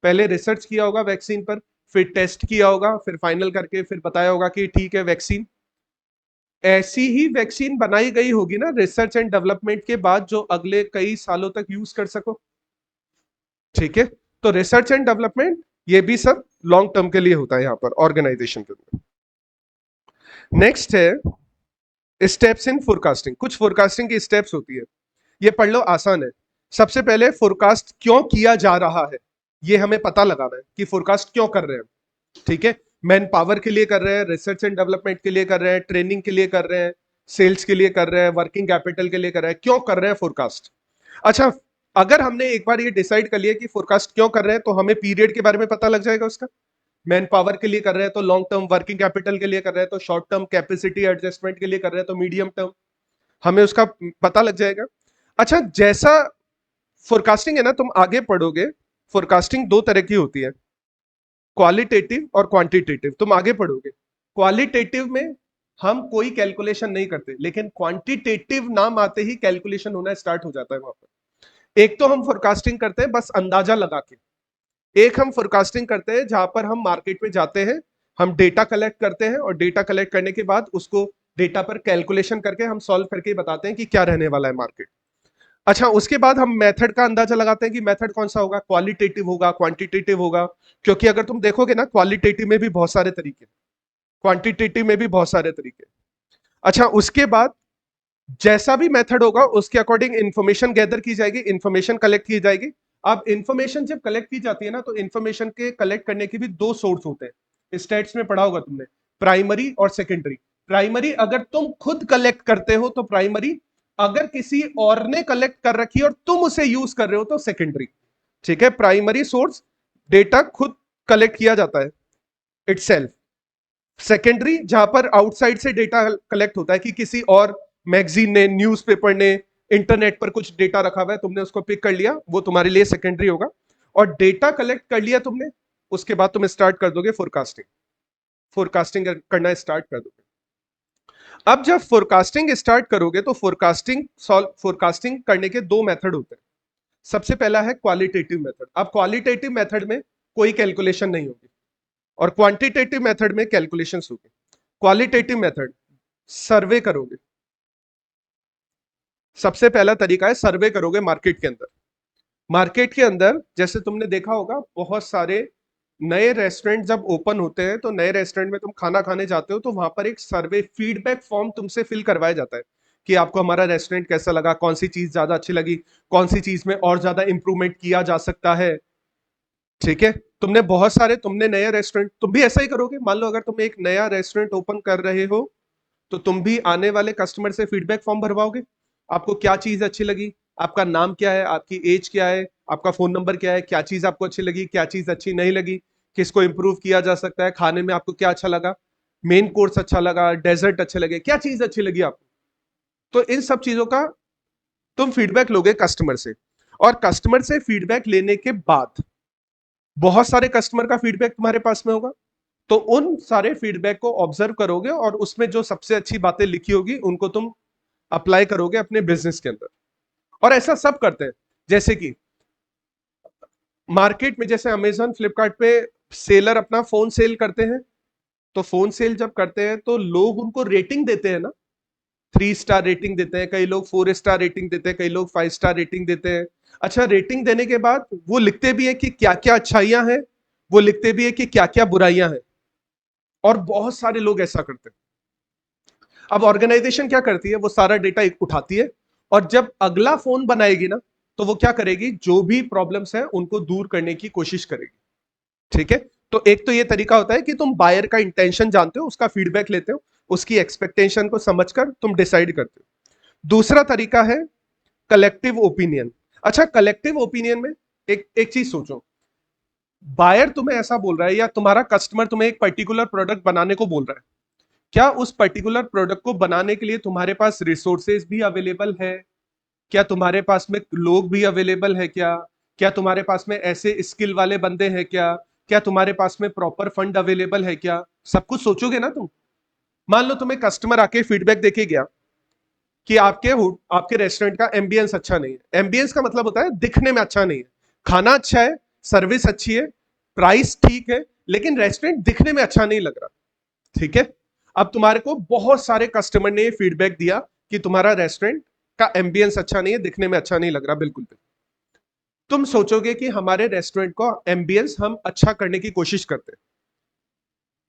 पहले रिसर्च किया होगा वैक्सीन पर, फिर टेस्ट किया होगा, फिर फाइनल करके फिर बताया होगा कि ठीक है वैक्सीन। ऐसी ही वैक्सीन बनाई गई होगी ना रिसर्च एंड डेवलपमेंट के बाद, जो अगले कई सालों तक यूज कर सको। ठीक है, तो रिसर्च एंड डेवलपमेंट ये भी सब लॉन्ग टर्म के लिए होता है यहां पर ऑर्गेनाइजेशन के अंदर। नेक्स्ट है स्टेप्स इन फोरकास्टिंग। कुछ फोरकास्टिंग की स्टेप्स होती है, ये पढ़ लो, आसान है। सबसे पहले फोरकास्ट क्यों किया जा रहा है, ये हमें पता लगाना है कि फोरकास्ट क्यों कर रहे हैं। ठीक है, मैन पावर के लिए कर रहे हैं, रिसर्च एंड डेवलपमेंट के लिए कर रहे हैं, ट्रेनिंग के लिए कर रहे हैं, सेल्स के लिए कर रहे हैं, वर्किंग कैपिटल के लिए कर रहे हैं, क्यों कर रहे हैं फोरकास्ट। अच्छा, अगर हमने एक बार ये डिसाइड कर लिया कि फोरकास्ट क्यों कर रहे हैं, तो हमें पीरियड के बारे में पता लग जाएगा उसका। मैन पावर के लिए कर रहे हैं तो लॉन्ग टर्म, वर्किंग कैपिटल के लिए कर रहे हैं तो शॉर्ट टर्म, कैपेसिटी एडजस्टमेंट के लिए कर रहे हैं तो मीडियम टर्म, हमें उसका पता लग जाएगा। अच्छा, जैसा फोरकास्टिंग है ना, तुम आगे पढ़ोगे, फोरकास्टिंग दो तरह की होती है, क्वालिटेटिव और क्वांटिटेटिव, तुम आगे पढ़ोगे। क्वालिटेटिव में हम कोई कैलकुलेशन नहीं करते, लेकिन क्वांटिटेटिव नाम आते ही कैलकुलेशन होना स्टार्ट हो जाता है वहां पर। एक तो हम फोरकास्टिंग करते हैं बस अंदाजा लगा के, एक हम फोरकास्टिंग करते हैं जहां पर हम मार्केट में जाते हैं, हम डेटा कलेक्ट करते हैं, और डेटा कलेक्ट करने के बाद उसको डेटा पर कैलकुलेशन करके हम सॉल्व करके बताते हैं कि क्या रहने वाला है मार्केट। अच्छा, उसके बाद हम मेथड का अंदाजा लगाते हैं कि मेथड कौन सा होगा, क्वालिटेटिव होगा, क्वांटिटेटिव होगा। क्योंकि अगर तुम देखोगे ना, क्वालिटेटिव में भी बहुत सारे तरीके, क्वांटिटेटिव में भी बहुत सारे तरीके। अच्छा, उसके बाद जैसा भी मेथड होगा उसके अकॉर्डिंग इंफॉर्मेशन गैदर की जाएगी, इंफॉर्मेशन कलेक्ट की जाएगी। अब इंफॉर्मेशन जब कलेक्ट की जाती है ना, तो इंफॉर्मेशन के कलेक्ट करने के भी दो सोर्स होते हैं। स्टेट्स में पढ़ा होगा तुमने, प्राइमरी और सेकेंडरी। प्राइमरी अगर तुम खुद कलेक्ट करते हो तो प्राइमरी, अगर किसी और ने कलेक्ट कर रखी है और तुम उसे यूज कर रहे हो तो सेकेंडरी। ठीक है, प्राइमरी सोर्स डेटा खुद कलेक्ट किया जाता है इटसेल्फ। सेकेंडरी जहां पर आउटसाइड से डेटा कलेक्ट होता है कि किसी और मैगजीन ने, न्यूज़पेपर ने, इंटरनेट पर कुछ डेटा रखा हुआ है, तुमने उसको पिक कर लिया, वो तुम्हारे लिए सेकेंडरी होगा। और डेटा कलेक्ट कर लिया तुमने, उसके बाद तुम स्टार्ट कर दोगे फोरकास्टिंग। फोरकास्टिंग करना स्टार्ट कर दोगे। अब जब फोरकास्टिंग स्टार्ट करोगे तो फोरकास्टिंग करने के दो मेथड होते हैं। सबसे पहला है क्वालिटेटिव मेथड। अब क्वालिटेटिव मेथड में कोई कैलकुलेशन नहीं होगी और क्वांटिटेटिव मेथड में कैलकुलेशंस होगी। क्वालिटेटिव मेथड, सर्वे करोगे। सबसे पहला तरीका है सर्वे करोगे मार्केट के अंदर। मार्केट के अंदर जैसे तुमने देखा होगा, बहुत सारे नए रेस्टोरेंट जब ओपन होते हैं तो नए रेस्टोरेंट में तुम खाना खाने जाते हो तो वहां पर एक सर्वे फीडबैक फॉर्म तुमसे फिल करवाया जाता है कि आपको हमारा रेस्टोरेंट कैसा लगा, कौन सी चीज ज्यादा अच्छी लगी, कौन सी चीज में और ज्यादा इंप्रूवमेंट किया जा सकता है। ठीक है, तुमने नए रेस्टोरेंट, तुम भी ऐसा ही करोगे। मान लो अगर तुम एक नया रेस्टोरेंट ओपन कर रहे हो तो तुम भी आने वाले कस्टमर से फीडबैक फॉर्म भरवाओगे। आपको क्या चीज अच्छी लगी, आपका नाम क्या है, आपकी एज क्या है, आपका फोन नंबर क्या है, क्या चीज आपको अच्छी लगी, क्या चीज अच्छी नहीं लगी, किसको इंप्रूव किया जा सकता है, खाने में आपको क्या अच्छा लगा, मेन कोर्स अच्छा लगा, डेजर्ट अच्छे लगे, क्या चीज अच्छी लगी आपको। तो इन सब चीजों का तुम फीडबैक लोगे कस्टमर से। और कस्टमर से फीडबैक लेने के बाद बहुत सारे कस्टमर का फीडबैक तुम्हारे पास में होगा, तो उन सारे फीडबैक को ऑब्जर्व करोगे और उसमें जो सबसे अच्छी बातें लिखी होगी उनको तुम अप्लाई करोगे अपने बिजनेस के अंदर। और ऐसा सब करते हैं। जैसे कि मार्केट में जैसे अमेजन फ्लिपकार्ट पे सेलर अपना फोन सेल करते हैं, तो फोन सेल जब करते हैं तो लोग उनको रेटिंग देते हैं ना, 3 स्टार रेटिंग देते हैं, कई लोग 4 स्टार रेटिंग देते हैं, कई लोग 5 स्टार रेटिंग देते हैं। अच्छा, रेटिंग देने के बाद वो लिखते भी है कि क्या क्या अच्छाइयां हैं, वो लिखते भी है कि क्या क्या बुराइयां हैं। और बहुत सारे लोग ऐसा करते हैं। अब ऑर्गेनाइजेशन क्या करती है, वो सारा डेटा उठाती है और जब अगला फोन बनाएगी ना, तो वो क्या करेगी, जो भी प्रॉब्लम्स हैं उनको दूर करने की कोशिश करेगी। ठीक है, तो एक तो ये तरीका होता है कि तुम बायर का इंटेंशन जानते हो, उसका फीडबैक लेते हो, उसकी एक्सपेक्टेशन को समझकर तुम डिसाइड करते हो। दूसरा तरीका है कलेक्टिव ओपिनियन। अच्छा, कलेक्टिव ओपिनियन में एक एक चीज सोचो, बायर तुम्हें ऐसा बोल रहा है या तुम्हारा कस्टमर तुम्हें एक पर्टिकुलर प्रोडक्ट बनाने को बोल रहा है, क्या उस पर्टिकुलर प्रोडक्ट को बनाने के लिए तुम्हारे पास रिसोर्सेज भी अवेलेबल है, क्या तुम्हारे पास में लोग भी अवेलेबल है, क्या तुम्हारे पास में ऐसे स्किल वाले बंदे हैं, क्या तुम्हारे पास में प्रॉपर फंड अवेलेबल है, क्या सब कुछ सोचोगे ना तुम। मान लो तुम्हें कस्टमर आके फीडबैक देके गया कि आपके रेस्टोरेंट का एम्बियंस अच्छा नहीं है। एम्बियंस का मतलब होता है दिखने में अच्छा नहीं है, खाना अच्छा है, सर्विस अच्छी है, प्राइस ठीक है, लेकिन रेस्टोरेंट दिखने में अच्छा नहीं लग रहा। ठीक है, अब तुम्हारे को बहुत सारे कस्टमर ने फीडबैक दिया कि तुम्हारा रेस्टोरेंट का एम्बियंस अच्छा नहीं है, दिखने में अच्छा नहीं लग रहा बिल्कुल भी। तुम सोचोगे कि हमारे रेस्टोरेंट का एम्बियंस हम अच्छा करने की कोशिश करते हैं,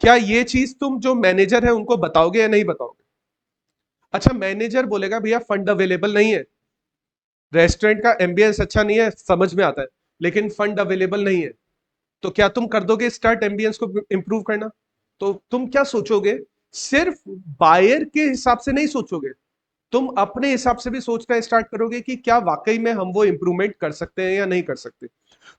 क्या ये चीज तुम जो मैनेजर है उनको बताओगे या नहीं बताओगे। अच्छा, मैनेजर बोलेगा भैया फंड अवेलेबल नहीं है, रेस्टोरेंट का एम्बियंस अच्छा नहीं है, समझ में आता है, लेकिन फंड अवेलेबल नहीं है, तो क्या तुम कर दोगे स्टार्ट एम्बियंस को इंप्रूव करना। तो तुम क्या सोचोगे, सिर्फ बायर के हिसाब से नहीं सोचोगे, तुम अपने हिसाब से भी सोचना स्टार्ट करोगे कि क्या वाकई में हम वो इंप्रूवमेंट कर सकते हैं या नहीं कर सकते।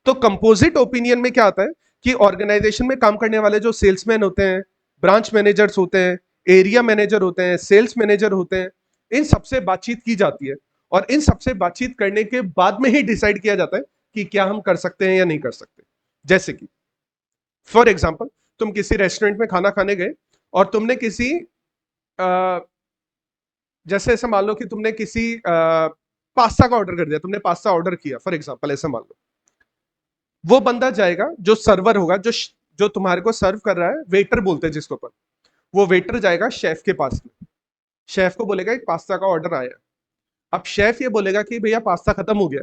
तो कंपोजिट ओपिनियन में क्या आता है कि ऑर्गेनाइजेशन में काम करने वाले जो सेल्समैन होते हैं, ब्रांच मैनेजर्स होते हैं, एरिया मैनेजर होते हैं, सेल्स मैनेजर होते हैं, इन सबसे बातचीत की जाती है और इन सबसे बातचीत करने के बाद में ही डिसाइड किया जाता है कि क्या हम कर सकते हैं या नहीं कर सकते। जैसे कि फॉर एग्जाम्पल, तुम किसी रेस्टोरेंट में खाना खाने गए और तुमने किसी जैसे ऐसा मान लो कि तुमने किसी पास्ता का ऑर्डर कर दिया, तुमने पास्ता ऑर्डर किया फॉर एग्जांपल, ऐसा मान लो। वो बंदा जाएगा, जो सर्वर होगा, जो तुम्हारे को सर्व कर रहा है, वेटर बोलते हैं जिसको पर, वो वेटर जाएगा शेफ के पास में, शेफ को बोलेगा एक पास्ता का ऑर्डर आया। अब शेफ ये बोलेगा कि भैया पास्ता खत्म हो गया,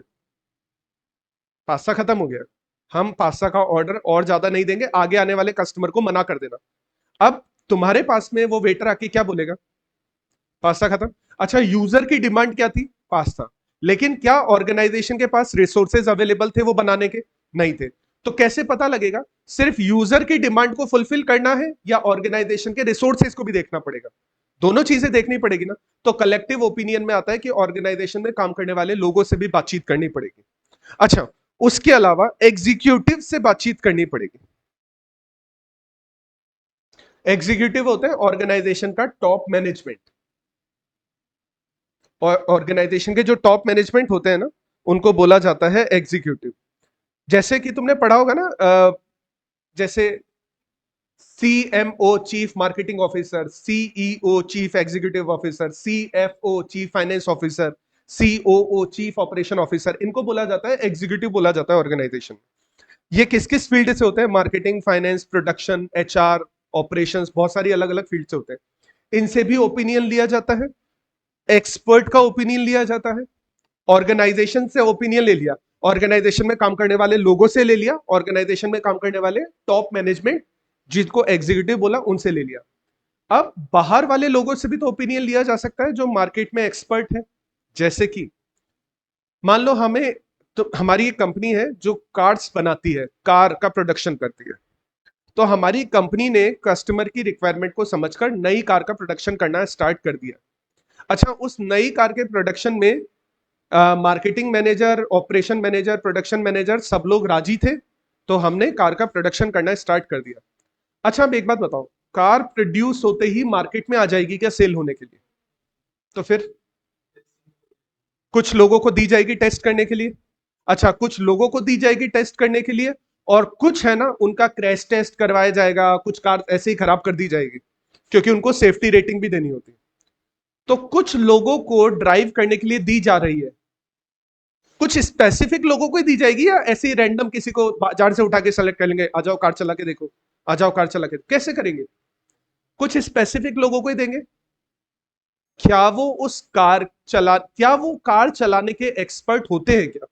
पास्ता खत्म हो गया, हम पास्ता का ऑर्डर और ज्यादा नहीं देंगे, आगे आने वाले कस्टमर को मना कर देना। अब तुम्हारे पास में वो वेटर आके क्या बोलेगा, पास्ता खत्म। अच्छा, यूजर की डिमांड क्या थी, पास्ता, लेकिन क्या ऑर्गेनाइजेशन के पास रिसोर्सेज अवेलेबल थे वो बनाने के, नहीं थे। तो कैसे पता लगेगा? सिर्फ यूजर की डिमांड को फुलफिल करना है या ऑर्गेनाइजेशन के रिसोर्सेज को भी देखना पड़ेगा? दोनों चीजें देखनी पड़ेगी ना। तो कलेक्टिव ओपिनियन में आता है कि ऑर्गेनाइजेशन में काम करने वाले लोगों से भी बातचीत करनी पड़ेगी। अच्छा, उसके अलावा एग्जीक्यूटिव से बातचीत करनी पड़ेगी। एग्जीक्यूटिव होते हैं ऑर्गेनाइजेशन का टॉप मैनेजमेंट, और ऑर्गेनाइजेशन के जो टॉप मैनेजमेंट होते हैं ना, उनको बोला जाता है एग्जीक्यूटिव। जैसे कि तुमने पढ़ा होगा ना, जैसे CMO chief marketing officer, CEO chief executive officer, CFO chief finance officer, COO chief operation officer, इनको बोला जाता है एग्जीक्यूटिव, बोला जाता है ऑर्गेनाइजेशन। ये किस किस फील्ड से होते हैं? Marketing, finance, production, HR, operations, बहुत सारी अलग अलग फील्ड से होते हैं। इनसे भी ओपिनियन लिया जाता है, एक्सपर्ट का ओपिनियन लिया जाता है। ऑर्गेनाइजेशन से ओपिनियन ले लिया, ऑर्गेनाइजेशन में काम करने वाले लोगों से ले लिया, ऑर्गेनाइजेशन में काम करने वाले टॉप मैनेजमेंट जिसको एग्जीक्यूटिव बोला उनसे ले लिया। अब बाहर वाले लोगों से भी तो ओपिनियन लिया जा सकता है जो मार्केट में एक्सपर्ट है। जैसे कि मान लो हमें, तो हमारी एक कंपनी है जो कार्स बनाती है, कार का प्रोडक्शन करती है। तो हमारी कंपनी ने कस्टमर की रिक्वायरमेंट को समझकर नई कार का प्रोडक्शन करना स्टार्ट कर दिया। अच्छा, उस नई कार के प्रोडक्शन में marketing manager, operation manager, production manager सब लोग राजी थे, तो हमने कार का प्रोडक्शन करना स्टार्ट कर दिया। अच्छा, अब एक बात बताओ, कार प्रोड्यूस होते ही मार्केट में आ जाएगी क्या सेल होने के लिए? तो फिर कुछ लोगों को दी जाएगी टेस्ट करने के लिए। अच्छा, कुछ लोगों को दी जाएगी टेस्ट करने के लिए, और कुछ है ना उनका क्रैश टेस्ट करवाया जाएगा, कुछ कार ऐसे ही खराब कर दी जाएगी क्योंकि उनको सेफ्टी रेटिंग भी देनी होती है। तो कुछ लोगों को ड्राइव करने के लिए दी जा रही है, कुछ स्पेसिफिक लोगों को ही दी जाएगी या ऐसे ही रैंडम किसी को बाजार से उठा के सेलेक्ट कर लेंगे, आ जाओ कार चला के देखो, आ जाओ कार चला के, कैसे करेंगे? कुछ स्पेसिफिक लोगों को ही देंगे। क्या वो कार चलाने के एक्सपर्ट होते हैं क्या?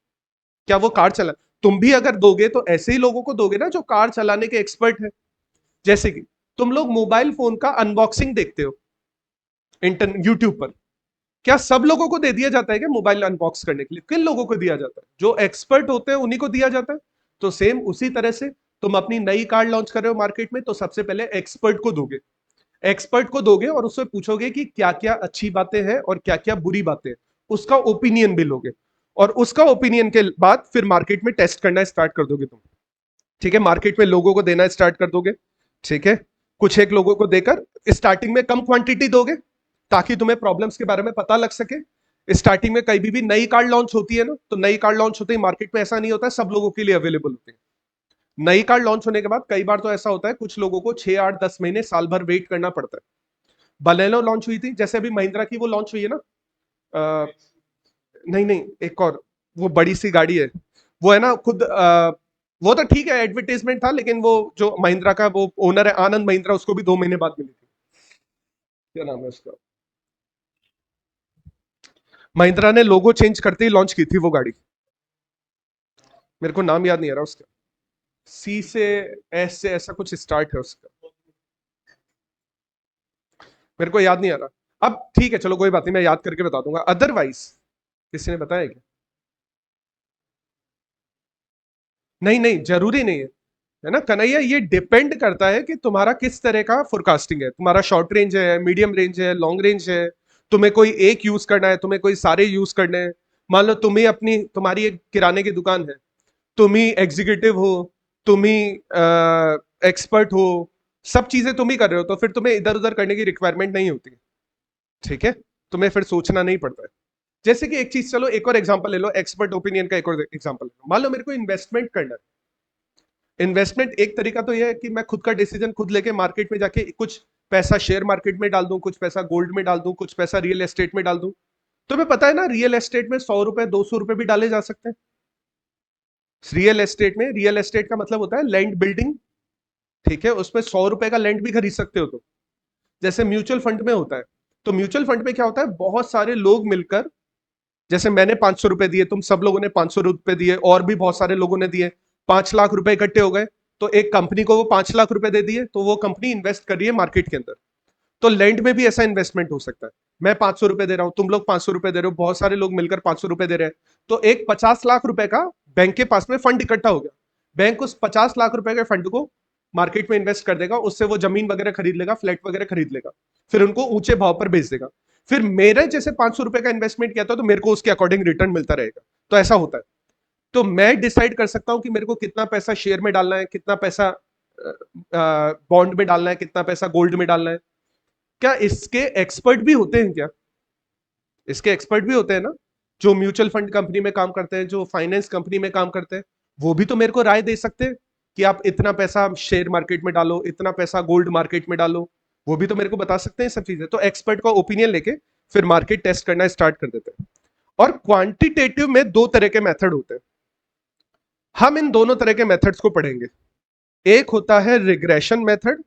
क्या वो कार चला, तुम भी अगर दोगे तो ऐसे ही लोगों को दोगे ना जो कार चलाने के एक्सपर्ट है। जैसे कि तुम लोग मोबाइल फोन का अनबॉक्सिंग देखते हो इंटरनेट, यूट्यूब पर, क्या सब लोगों को दे दिया जाता है क्या मोबाइल अनबॉक्स करने के लिए? किन लोगों को दिया जाता है? जो एक्सपर्ट होते हैं उन्हीं को दिया जाता है। तो सेम उसी तरह से तुम अपनी नई कार लॉन्च कर रहे हो मार्केट में, तो सबसे पहले एक्सपर्ट को दोगे, एक्सपर्ट को दोगे और उससे पूछोगे कि क्या क्या अच्छी बातें हैं और क्या क्या बुरी बातें हैं, उसका ओपिनियन भी लोगे, और उसका ओपिनियन के बाद फिर मार्केट में टेस्ट करना स्टार्ट कर दोगे तुम। ठीक है, मार्केट में लोगों को देना स्टार्ट कर दोगे। ठीक है, कुछ एक लोगों को देकर स्टार्टिंग में कम क्वांटिटी दोगे ताकि तुम्हें प्रॉब्लम्स के बारे में पता लग सके। स्टार्टिंग में कहीं भी नई कार लॉन्च होती है ना, तो नई कार लॉन्च होते ही मार्केट में ऐसा नहीं होता है सब लोगों के लिए अवेलेबल होती है। नई कार लॉन्च होने के बाद कई बार तो ऐसा होता है कुछ लोगों को 6 8 10 महीने साल भर वेट करना पड़ता है। बलेनो लॉन्च हुई थी, जैसे अभी महिंद्रा की वो लॉन्च हुई है ना, आ, नहीं नहीं, एक और वो बड़ी सी गाड़ी है, वो है ना खुद, वो तो ठीक है एडवर्टाइजमेंट था, लेकिन वो जो महिंद्रा का वो ओनर है आनंद महिंद्रा, उसको भी 2 महीने बाद मिली थी। क्या नाम है उसका? महिंद्रा ने लोगो चेंज करते ही लॉन्च की थी वो गाड़ी, मेरे को नाम याद नहीं आ रहा उसका। सी से, एस से ऐसा कुछ स्टार्ट है उसका, मेरे को याद नहीं आ रहा। अब ठीक है चलो कोई बात नहीं, मैं याद करके बता दूंगा। अदरवाइज किसी ने बताया क्या? नहीं नहीं, जरूरी नहीं है ना कन्हैया, ये डिपेंड करता है कि तुम्हारा किस तरह का फोरकास्टिंग है, तुम्हारा शॉर्ट रेंज है, मीडियम रेंज है, लॉन्ग रेंज है, तुम्हें कोई एक यूज करना है, तुम्हें कोई सारे यूज करने हैं। मान लो तुम्हारी एक किराने की दुकान है, तुम ही एग्जीक्यूटिव हो, तुम ही एक्सपर्ट हो, सब चीजें तुम ही कर रहे हो, तो फिर तुम्हें इधर उधर करने की रिक्वायरमेंट नहीं होती। ठीक है, तुम्हें फिर सोचना नहीं पड़ता है। जैसे कि एक चीज, चलो एक और एग्जांपल ले लो, एक्सपर्ट ओपिनियन का एक और एग्जांपल। मान लो मेरे को इन्वेस्टमेंट करना है। इन्वेस्टमेंट एक तरीका तो यह है कि मैं खुद का डिसीजन खुद लेके मार्केट में जाके कुछ पैसा शेयर मार्केट में डाल दूं, कुछ पैसा गोल्ड में डाल दूं, कुछ पैसा रियल एस्टेट में डाल दूं। तुम्हें पता है ना रियल एस्टेट में 100 रुपए 200 रुपए भी डाले जा सकते हैं। रियल एस्टेट में, रियल एस्टेट का मतलब होता है लैंड बिल्डिंग। ठीक है, उसमें 100 रुपए का लैंड भी खरीद सकते हो तुम। जैसे म्यूचुअल फंड में होता है, तो म्यूचुअल फंड में क्या होता है, बहुत सारे लोग मिलकर, जैसे मैंने 500 रुपए दिए, तुम सब लोगों ने 500 रुपए दिए, और भी बहुत सारे लोगों ने दिए, 5 लाख रुपए इकट्ठे हो गए, तो एक कंपनी को वो 5 लाख रुपए दे दिए, तो वो कंपनी इन्वेस्ट कर रही है मार्केट के अंदर। तो लैंड में भी ऐसा इन्वेस्टमेंट हो सकता है। मैं 500 रुपए दे रहा हूं, तुम लोग 500 रुपए दे रहे हो, बहुत सारे लोग मिलकर 500 रुपए दे रहे हैं, तो एक 50 लाख रुपए का बैंक के पास में फंड इकट्ठा हो गया। बैंक उस 50 लाख रुपए के फंड को मार्केट में इन्वेस्ट कर देगा, उससे वो जमीन वगैरह खरीद लेगा, फ्लैट वगैरह खरीद लेगा, फिर उनको ऊंचे भाव पर बेच देगा। फिर मेरे जैसे 500 रुपए का इन्वेस्टमेंट किया था तो मेरे को उसके अकॉर्डिंग रिटर्न मिलता रहेगा। तो ऐसा होता है। तो मैं डिसाइड कर सकता हूं कि मेरे को कितना पैसा शेयर में डालना है, कितना पैसा बॉन्ड में डालना है, कितना पैसा गोल्ड में डालना है। क्या इसके एक्सपर्ट भी होते हैं क्या? इसके एक्सपर्ट भी होते हैं ना, जो म्यूचुअल फंड कंपनी में काम करते हैं, जो फाइनेंस कंपनी में काम करते हैं। वो भी तो मेरे को राय दे सकते हैं कि आप इतना पैसा शेयर मार्केट में डालो, इतना पैसा गोल्ड मार्केट में डालो। वो भी तो मेरे को बता सकते हैं सब चीजें। तो एक्सपर्ट का ओपिनियन लेके फिर मार्केट टेस्ट करना स्टार्ट कर देते हैं। और क्वांटिटेटिव में दो तरह के मेथड होते हैं। हम इन दोनों तरह के मेथड्स को पढ़ेंगे। एक होता है रिग्रेशन मेथड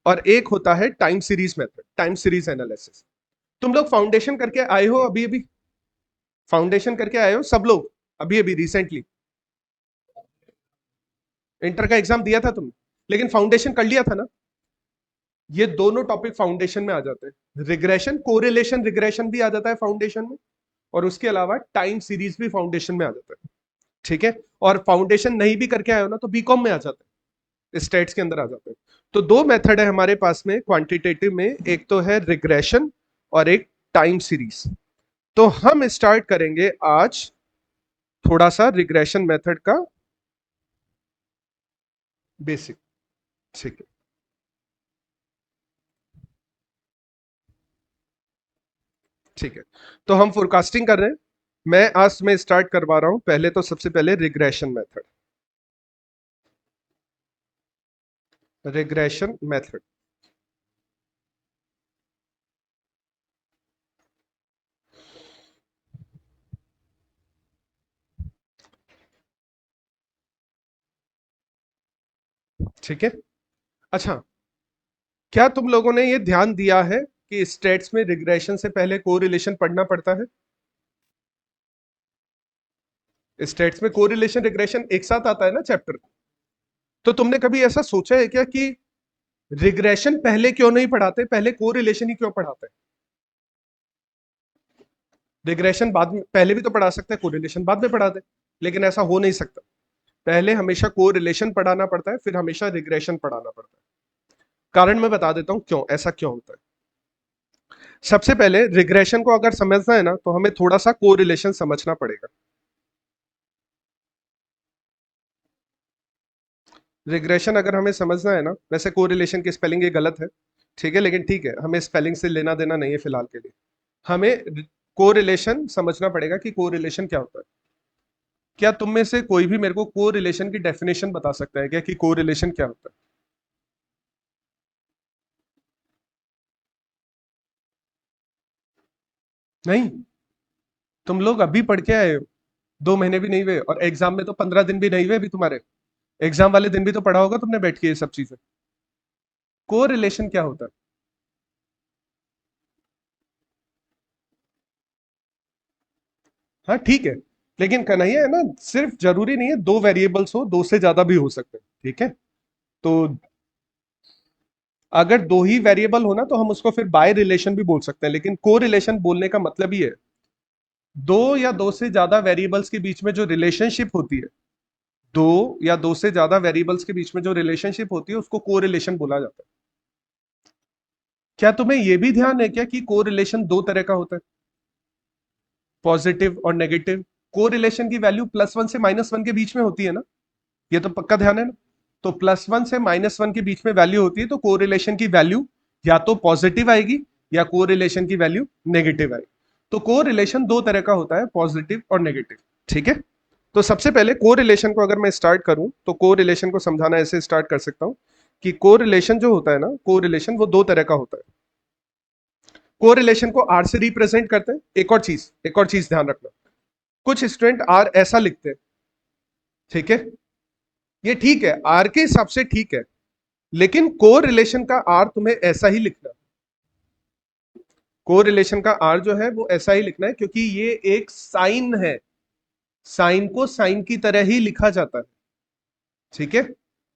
और एक होता है time series method, time series analysis. तुम लोग फाउंडेशन करके आए हो अभी अभी? फाउंडेशन करके आए हो सब लोग अभी अभी रिसेंटली? इंटर का एग्जाम दिया था तुमने, लेकिन फाउंडेशन कर लिया था ना? ये दोनों टॉपिक फाउंडेशन में आ जाते हैं। रिग्रेशन, कोरिलेशन रिग्रेशन भी आ जाता है फाउंडेशन में, और उसके अलावा टाइम सीरीज भी फाउंडेशन में आ जाता है। ठीक है। और फाउंडेशन नहीं भी करके आए हो ना तो बीकॉम में आ जाता है, स्टेट्स के अंदर आ जाते हैं। तो दो मेथड है हमारे पास में क्वांटिटेटिव में, एक तो है रिग्रेशन और एक टाइम सीरीज। तो हम स्टार्ट करेंगे आज थोड़ा सा रिग्रेशन मेथड का बेसिक। ठीक है। ठीक है। तो हम फोरकास्टिंग कर रहे हैं। मैं आज में स्टार्ट करवा रहा हूं। पहले तो सबसे पहले रिग्रेशन मेथड। Regression method. ठीक है। अच्छा, क्या तुम लोगों ने ये ध्यान दिया है कि स्टेट्स में रिग्रेशन से पहले कोरिलेशन पढ़ना पड़ता है? स्टेट्स में कोरिलेशन रिग्रेशन एक साथ आता है ना चैप्टर। तो तुमने कभी ऐसा सोचा है क्या कि रिग्रेशन पहले क्यों नहीं पढ़ाते, पहले कोरिलेशन ही क्यों पढ़ाते हैं? रिग्रेशन बाद में, पहले भी तो पढ़ा सकते हैं, कोरिलेशन बाद में पढ़ा दे। लेकिन ऐसा हो नहीं सकता। पहले हमेशा कोरिलेशन पढ़ाना पड़ता है, फिर हमेशा रिग्रेशन पढ़ाना पड़ता है। कारण मैं बता देता हूं क्यों ऐसा क्यों होता है। सबसे पहले रिग्रेशन को अगर समझना है ना तो हमें थोड़ा सा कोरिलेशन समझना पड़ेगा। रिग्रेशन अगर हमें समझना है ना, वैसे कोरिलेशन की स्पेलिंग ये गलत है, ठीक है, लेकिन ठीक है, हमें स्पेलिंग से लेना देना नहीं है फिलहाल के लिए। हमें कोरिलेशन समझना पड़ेगा कि कोरिलेशन क्या होता है। क्या तुम में से कोई भी मेरे को कोरिलेशन की डेफिनेशन बता सकता है क्या कि कोरिलेशन क्या होता है? नहीं। तुम लोग अभी पढ़ के आए हो, 2 महीने भी नहीं हुए, और एग्जाम में तो 15 दिन भी नहीं हुए अभी तुम्हारे। एग्जाम वाले दिन भी तो पढ़ा होगा तुमने बैठ के ये सब चीजें। कोरिलेशन क्या होता है? हाँ ठीक है, लेकिन कन्हैया है ना, सिर्फ जरूरी नहीं है दो वेरिएबल्स हो, दो से ज्यादा भी हो सकते हैं। ठीक है। तो अगर दो ही वेरिएबल हो ना तो हम उसको फिर बाय रिलेशन भी बोल सकते हैं, लेकिन को रिलेशन बोलने का मतलब ही है दो या दो से ज्यादा वेरिएबल्स के बीच में जो रिलेशनशिप होती है, दो या दो से ज्यादा वेरिएबल्स के बीच में जो रिलेशनशिप होती है उसको को रिलेशन बोला जाता है। क्या तुम्हें यह भी ध्यान है क्या कि को रिलेशन दो तरह का होता है, पॉजिटिव और नेगेटिव? को रिलेशन की वैल्यू +1 से -1 के बीच में होती है ना, ये तो पक्का ध्यान है ना। तो +1 से -1 के बीच में वैल्यू होती है, तो कोरिलेशन की वैल्यू या तो पॉजिटिव आएगी या कोरिलेशन की वैल्यू नेगेटिव आएगी। तो कोरिलेशन दो तरह का होता है, पॉजिटिव और नेगेटिव। ठीक है। तो सबसे पहले कोरिलेशन को अगर मैं स्टार्ट करूं तो कोरिलेशन को समझाना ऐसे स्टार्ट कर सकता हूं कि कोरिलेशन जो होता है ना, कोरिलेशन वो दो तरह का होता है। कोरिलेशन को आर से रिप्रेजेंट करते हैं। एक और चीज ध्यान रखना, कुछ स्टूडेंट आर ऐसा लिखते हैं। ठीक है, ये ठीक है, आर के हिसाब से ठीक है, लेकिन को रिलेशन का आर तुम्हें ऐसा ही लिखना। को रिलेशन का आर जो है वो ऐसा ही लिखना है, क्योंकि ये एक साइन है। साइन को साइन की तरह ही लिखा जाता है। ठीक है।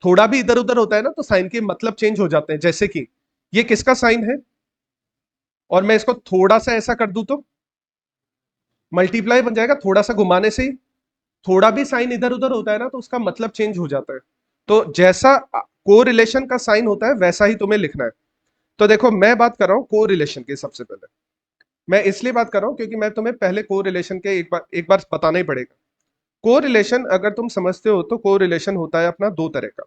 थोड़ा भी इधर उधर होता है ना तो साइन के मतलब चेंज हो जाते हैं। जैसे कि ये किसका साइन है, और मैं इसको थोड़ा सा ऐसा कर दूं तो मल्टीप्लाई बन जाएगा, थोड़ा सा घुमाने से ही। थोड़ा भी साइन इधर उधर होता है ना तो उसका मतलब चेंज हो जाता है। तो जैसा कोरिलेशन का साइन होता है वैसा ही तुम्हें लिखना है। तो देखो मैं बात कर रहा हूं कोरिलेशन की। सबसे पहले मैं इसलिए बात कर रहा हूं क्योंकि मैं तुम्हें पहले कोरिलेशन के एक बार बताना ही पड़ेगा। कोरिलेशन अगर तुम समझते हो तो कोरिलेशन होता है अपना दो तरह का।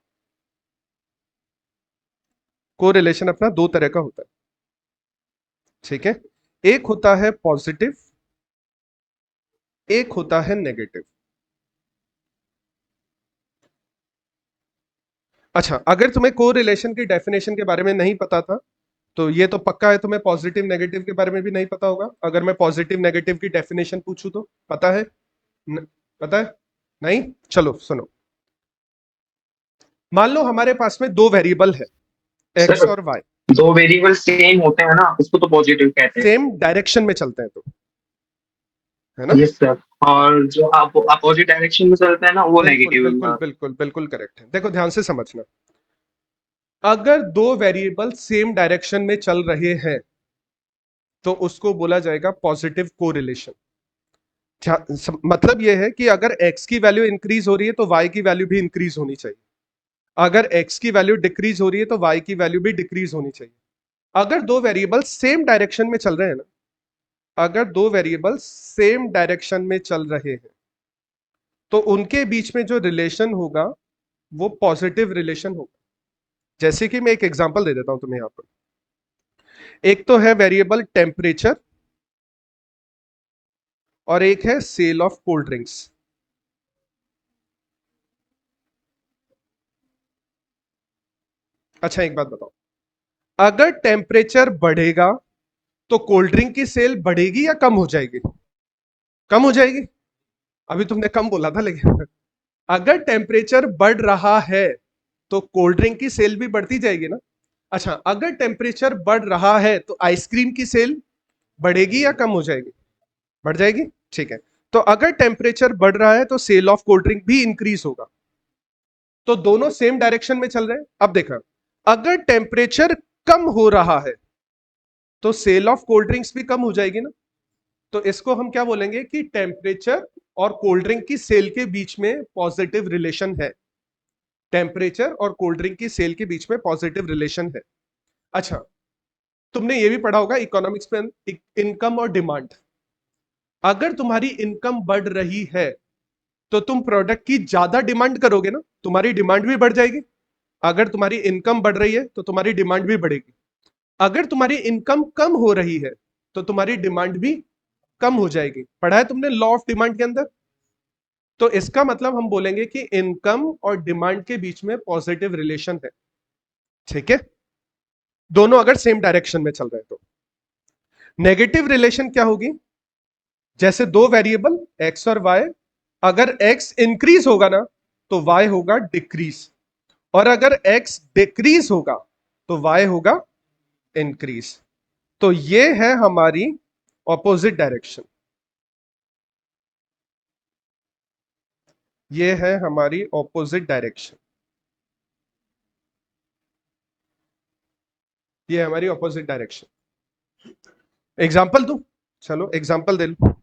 कोरिलेशन अपना दो तरह का होता है, ठीक है। एक होता है पॉजिटिव, एक होता है नेगेटिव। अच्छा, अगर तुम्हें कोरिलेशन की डेफिनेशन के बारे में नहीं पता था तो ये तो पक्का है तुम्हें पॉजिटिव नेगेटिव के बारे में भी नहीं पता होगा। अगर मैं पॉजिटिव नेगेटिव की डेफिनेशन पूछूं तो पता है? न, पता है? नहीं? चलो सुनो। मान लो हमारे पास में दो वेरिएबल है, एक्स सर, और वाई। दो वेरिएबल सेम होते हैं ना, उसको तो पॉजिटिव कहते हैं। सेम डायरेक्शन में चलते हैं तो, है ना? Yes sir. और जो आप अपोजिट डायरेक्शन में चलते हैं ना, वो बिल्कुल नेगेटिव बिल्कुल होगा। बिल्कुल बिल्कुल करेक्ट है। देखो ध्यान से समझना, अगर दो वेरिएबल सेम डायरेक्शन में चल रहे हैं तो उसको बोला जाएगा पॉजिटिव कोरिलेशन। मतलब यह है कि अगर x की वैल्यू इंक्रीज हो रही है तो y की वैल्यू भी इंक्रीज होनी चाहिए। अगर x की वैल्यू डिक्रीज हो रही है तो y की वैल्यू भी डिक्रीज होनी चाहिए। अगर दो वेरिएबल सेम डायरेक्शन में चल रहे हैं ना, अगर दो वेरिएबल सेम डायरेक्शन में चल रहे हैं तो उनके बीच में जो रिलेशन होगा वो पॉजिटिव रिलेशन होगा। जैसे कि मैं एक एग्जांपल दे देता हूं तुम्हें यहां पर। एक तो है वेरिएबल टेम्परेचर और एक है सेल ऑफ कोल्ड ड्रिंक्स। अच्छा एक बात बताओ, अगर टेम्परेचर बढ़ेगा तो कोल्ड ड्रिंक की सेल बढ़ेगी या कम हो जाएगी? कम हो जाएगी। अभी तुमने कम बोला था लेकिन अगर टेम्परेचर बढ़ रहा है तो कोल्ड ड्रिंक की सेल भी बढ़ती जाएगी ना। अच्छा, अगर टेम्परेचर बढ़ रहा है तो आइसक्रीम की सेल बढ़ेगी या कम हो जाएगी? बढ़ जाएगी, ठीक है। तो अगर टेम्परेचर बढ़ रहा है तो सेल ऑफ कोल्ड ड्रिंक भी इंक्रीज होगा। तो दोनों सेम डायरेक्शन में चल रहे हैं। अब देखा, अगर टेम्परेचर कम हो रहा है तो सेल ऑफ कोल्ड ड्रिंक्स भी कम हो जाएगी ना। तो इसको हम क्या बोलेंगे कि टेम्परेचर और कोल्ड ड्रिंक की सेल के बीच में पॉजिटिव रिलेशन है। टेम्परेचर और कोल्ड ड्रिंक की सेल के बीच में पॉजिटिव रिलेशन है। अच्छा, तुमने ये भी पढ़ा होगा इकोनॉमिक्स में, इनकम और डिमांड। अगर तुम्हारी इनकम बढ़ रही है तो तुम प्रोडक्ट की ज्यादा डिमांड करोगे ना, तुम्हारी डिमांड भी बढ़ जाएगी। अगर तुम्हारी इनकम बढ़ रही है तो तुम्हारी डिमांड भी बढ़ेगी। अगर तुम्हारी इनकम कम हो रही है तो तुम्हारी डिमांड भी कम हो जाएगी। पढ़ा है तुमने लॉ ऑफ डिमांड के अंदर? तो इसका मतलब हम बोलेंगे कि इनकम और डिमांड के बीच में पॉजिटिव रिलेशन है, ठीक है। दोनों अगर सेम डायरेक्शन में चल रहे हैं तो नेगेटिव रिलेशन क्या होगी? जैसे दो वेरिएबल एक्स और वाई, अगर एक्स इंक्रीज होगा ना तो वाई होगा डिक्रीज, और अगर एक्स डिक्रीज होगा तो वाई होगा इंक्रीज। तो ये है हमारी ऑपोजिट डायरेक्शन, ये है हमारी ऑपोजिट डायरेक्शन, ये है हमारी ऑपोजिट डायरेक्शन। एग्जाम्पल दू? चलो एग्जाम्पल दे लो।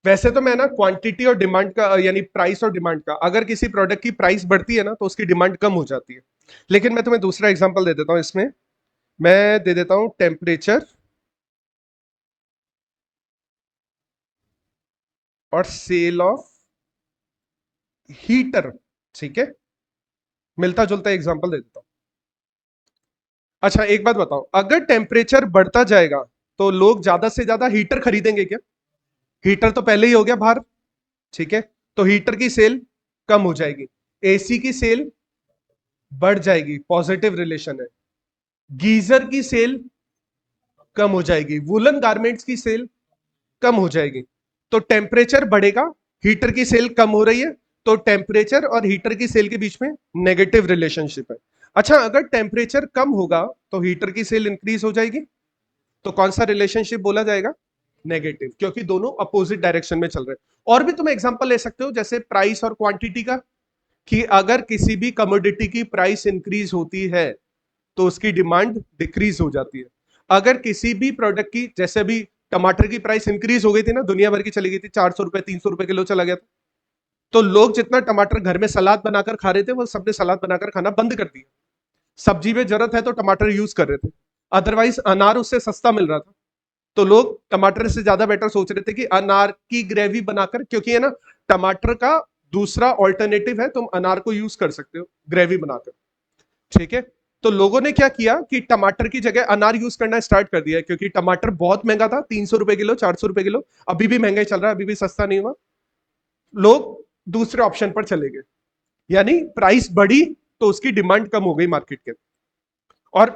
वैसे तो मैं ना क्वांटिटी और डिमांड का यानी प्राइस और डिमांड का, अगर किसी प्रोडक्ट की प्राइस बढ़ती है ना तो उसकी डिमांड कम हो जाती है। लेकिन मैं तुम्हें दूसरा एग्जांपल दे देता हूं इसमें। मैं दे देता हूं टेम्परेचर और सेल ऑफ हीटर, ठीक है। मिलता जुलता एग्जांपल दे देता हूं। अच्छा एक बात बताओ, अगर टेम्परेचर बढ़ता जाएगा तो लोग ज्यादा से ज्यादा हीटर खरीदेंगे क्या? हीटर तो पहले ही हो गया बाहर, ठीक है। तो हीटर की सेल कम हो जाएगी, एसी की सेल बढ़ जाएगी, पॉजिटिव रिलेशन है। गीजर की सेल कम हो जाएगी, वुलन गारमेंट्स की सेल कम हो जाएगी। तो टेम्परेचर बढ़ेगा, हीटर की सेल कम हो रही है, तो टेम्परेचर और हीटर की सेल के बीच में नेगेटिव रिलेशनशिप है। अच्छा, अगर टेम्परेचर कम होगा तो हीटर की सेल इंक्रीज हो जाएगी, तो कौन सा रिलेशनशिप बोला जाएगा? नेगेटिव, क्योंकि दोनों अपोजिट डायरेक्शन में चल रहे हैं। और भी तुम एग्जांपल ले सकते हो जैसे प्राइस और क्वांटिटी का, कि अगर किसी भी कमोडिटी की प्राइस इंक्रीज होती है तो उसकी डिमांड डिक्रीज हो जाती है। अगर किसी भी प्रोडक्ट की, जैसे भी टमाटर की प्राइस इंक्रीज हो गई थी ना, दुनिया भर की चली गई थी, 400 रुपए 300 रुपए किलो चला गया था। तो लोग जितना टमाटर घर में सलाद बनाकर खा रहे थे, वो सबने सलाद बनाकर खाना बंद कर दिया। सब्जी में जरूरत है तो टमाटर यूज कर रहे थे, अदरवाइज अनार उससे सस्ता मिल रहा था। तो लोग टमाटर से ज्यादा बेटर सोच रहे थे कि अनार की ग्रेवी बनाकर, क्योंकि है ना, टमाटर का दूसरा ऑल्टरनेटिव है, तुम अनार को यूज कर सकते हो ग्रेवी बनाकर। ठीक है। तो लोगों ने क्या किया कि टमाटर की जगह अनार यूज करना स्टार्ट कर दिया, क्योंकि टमाटर बहुत महंगा था, 300 रुपए किलो 400 रुपए किलो, अभी भी महंगा ही चल रहा है, अभी भी सस्ता नहीं हुआ। लोग दूसरे ऑप्शन पर चले गए, यानी प्राइस बढ़ी तो उसकी डिमांड कम हो गई मार्केट के, और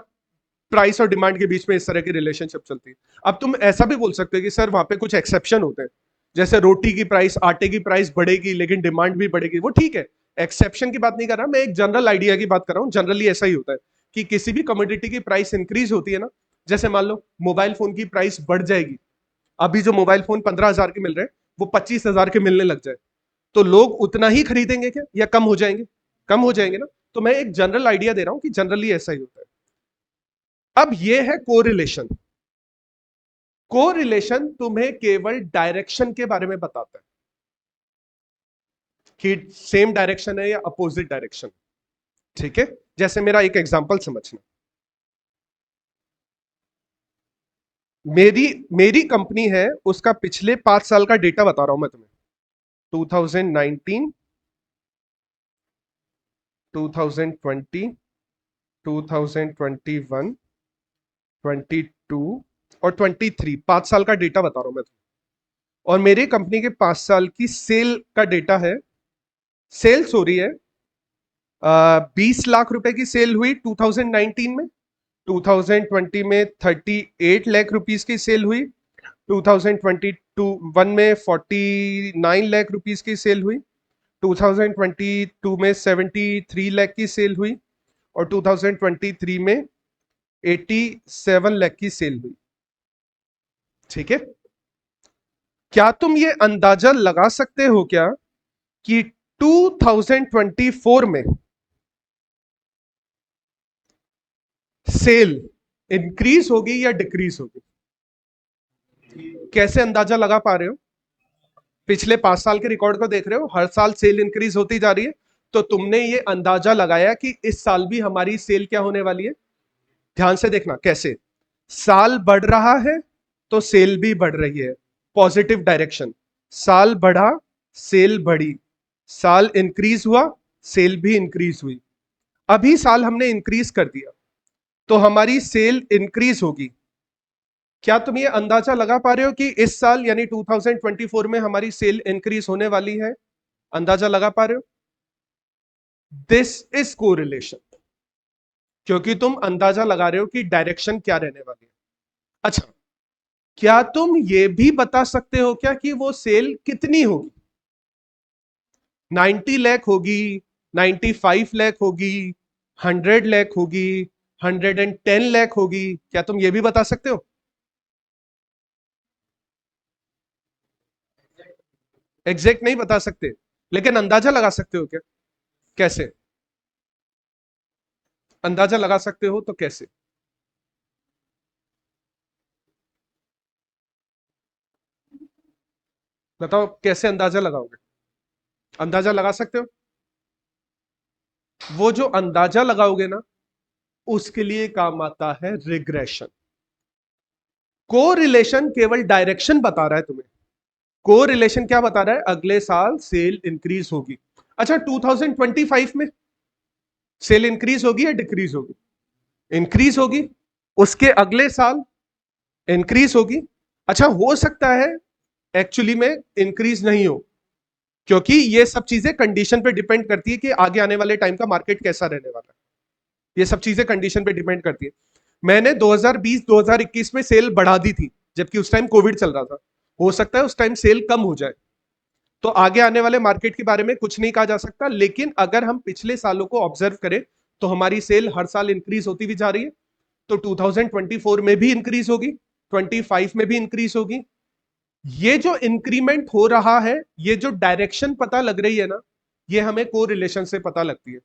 प्राइस और डिमांड के बीच में इस तरह की रिलेशनशिप चलती है। अब तुम ऐसा भी बोल सकते हो कि सर वहां पे कुछ एक्सेप्शन होते हैं, जैसे रोटी की प्राइस, आटे की प्राइस बढ़ेगी लेकिन डिमांड भी बढ़ेगी, वो ठीक है, एक्सेप्शन की बात नहीं कर रहा मैं, एक जनरल आइडिया की बात कर रहा हूं। जनरली ऐसा ही होता है कि किसी भी कमोडिटी की प्राइस इंक्रीज होती है ना, जैसे मान लो मोबाइल फोन की प्राइस बढ़ जाएगी, अभी जो मोबाइल फोन 15,000 के मिल रहे हैं वो 25,000 के मिलने लग जाए, तो लोग उतना ही खरीदेंगे क्या, या कम हो जाएंगे? कम हो जाएंगे ना। तो मैं एक जनरल आइडिया दे रहा हूं कि जनरली ऐसा ही होता है। अब ये है कोरिलेशन। कोरिलेशन तुम्हें केवल डायरेक्शन के बारे में बताता है कि सेम डायरेक्शन है या अपोजिट डायरेक्शन। ठीक है। जैसे मेरा एक एग्जांपल समझना, मेरी मेरी कंपनी है, उसका पिछले 5 साल का डेटा बता रहा हूं मैं तुम्हें। 2019, 2020, 2021, 22 और 23, 5 साल का डेटा बता रहा हूं मैं तुम्हें। और मेरी कंपनी के 5 साल की सेल का डेटा है। सेल्स हो रही है, 20 लाख रुपए की सेल हुई 2019 में, 2020 में 38 लाख रुपीस की सेल हुई, 2021 में 49 लाख रुपीस की सेल हुई, 2022 में 73 लाख की सेल हुई, और 2023 में 87 लाख की सेल हुई। ठीक है। क्या तुम ये अंदाजा लगा सकते हो क्या कि 2024 में सेल इंक्रीज होगी या डिक्रीज होगी? कैसे अंदाजा लगा पा रहे हो? पिछले 5 साल के रिकॉर्ड को देख रहे हो, हर साल सेल इंक्रीज होती जा रही है, तो तुमने ये अंदाजा लगाया कि इस साल भी हमारी सेल क्या होने वाली है। ध्यान से देखना कैसे, साल बढ़ रहा है तो सेल भी बढ़ रही है, पॉजिटिव डायरेक्शन। साल बढ़ा, सेल बढ़ी, साल इंक्रीज हुआ, सेल भी इंक्रीज हुई। अभी साल हमने इंक्रीज कर दिया तो हमारी सेल इंक्रीज होगी। क्या तुम ये अंदाजा लगा पा रहे हो कि इस साल यानी 2024 में हमारी सेल इंक्रीज होने वाली है? अंदाजा लगा पा रहे हो? दिस इज कोरिलेशन, क्योंकि तुम अंदाजा लगा रहे हो कि डायरेक्शन क्या रहने वाली है। अच्छा, क्या तुम ये भी बता सकते हो क्या कि वो सेल कितनी होगी? 90 लाख होगी, 95 लाख होगी, 100 लाख होगी, 110 लाख होगी? क्या तुम ये भी बता सकते हो? एग्जैक्ट नहीं बता सकते, लेकिन अंदाजा लगा सकते हो क्या? कैसे अंदाजा लगा सकते हो, तो कैसे? बताओ कैसे अंदाजा लगाओगे? अंदाजा लगा सकते हो? वो जो अंदाजा लगाओगे ना, उसके लिए काम आता है रिग्रेशन। कोरिलेशन केवल डायरेक्शन बता रहा है तुम्हें, कोरिलेशन क्या बता रहा है? अगले साल सेल इंक्रीज होगी। अच्छा, 2025 में सेल इंक्रीज होगी या डिक्रीज होगी? इंक्रीज होगी। उसके अगले साल इंक्रीज होगी। अच्छा, हो सकता है एक्चुअली में इंक्रीज नहीं हो, क्योंकि ये सब चीजें कंडीशन पे डिपेंड करती है कि आगे आने वाले टाइम का मार्केट कैसा रहने वाला है। ये सब चीजें कंडीशन पे डिपेंड करती है। मैंने 2020-2021 में सेल बढ़ा दी थी, जबकि उस टाइम कोविड चल रहा था। हो सकता है उस टाइम सेल कम हो जाए, तो आगे आने वाले मार्केट के बारे में कुछ नहीं कहा जा सकता। लेकिन अगर हम पिछले सालों को ऑब्जर्व करें तो हमारी सेल हर साल इंक्रीज होती भी जा रही है। तो 2024 में भी इंक्रीज होगी, 25 में भी इंक्रीज होगी। ये जो इंक्रीमेंट हो रहा है, ये जो डायरेक्शन पता लग रही है ना, ये हमें कोरिलेशन से पता लगती है।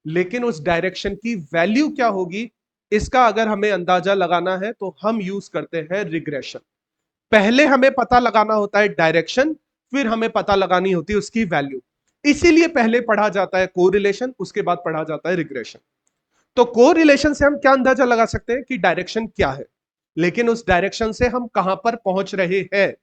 लेकिन उस डायरेक्शन की वैल्यू क्या होगी, इसका अगर हमें अंदाजा लगाना है तो हम यूज करते हैं रिग्रेशन। पहले हमें पता लगाना होता है डायरेक्शन, फिर हमें पता लगानी होती है उसकी वैल्यू। इसीलिए पहले पढ़ा जाता है कोरिलेशन, उसके बाद पढ़ा जाता है रिग्रेशन। तो कोरिलेशन से हम क्या अंदाजा लगा सकते हैं कि डायरेक्शन क्या है, लेकिन उस डायरेक्शन से हम कहां पर पहुंच रहे हैं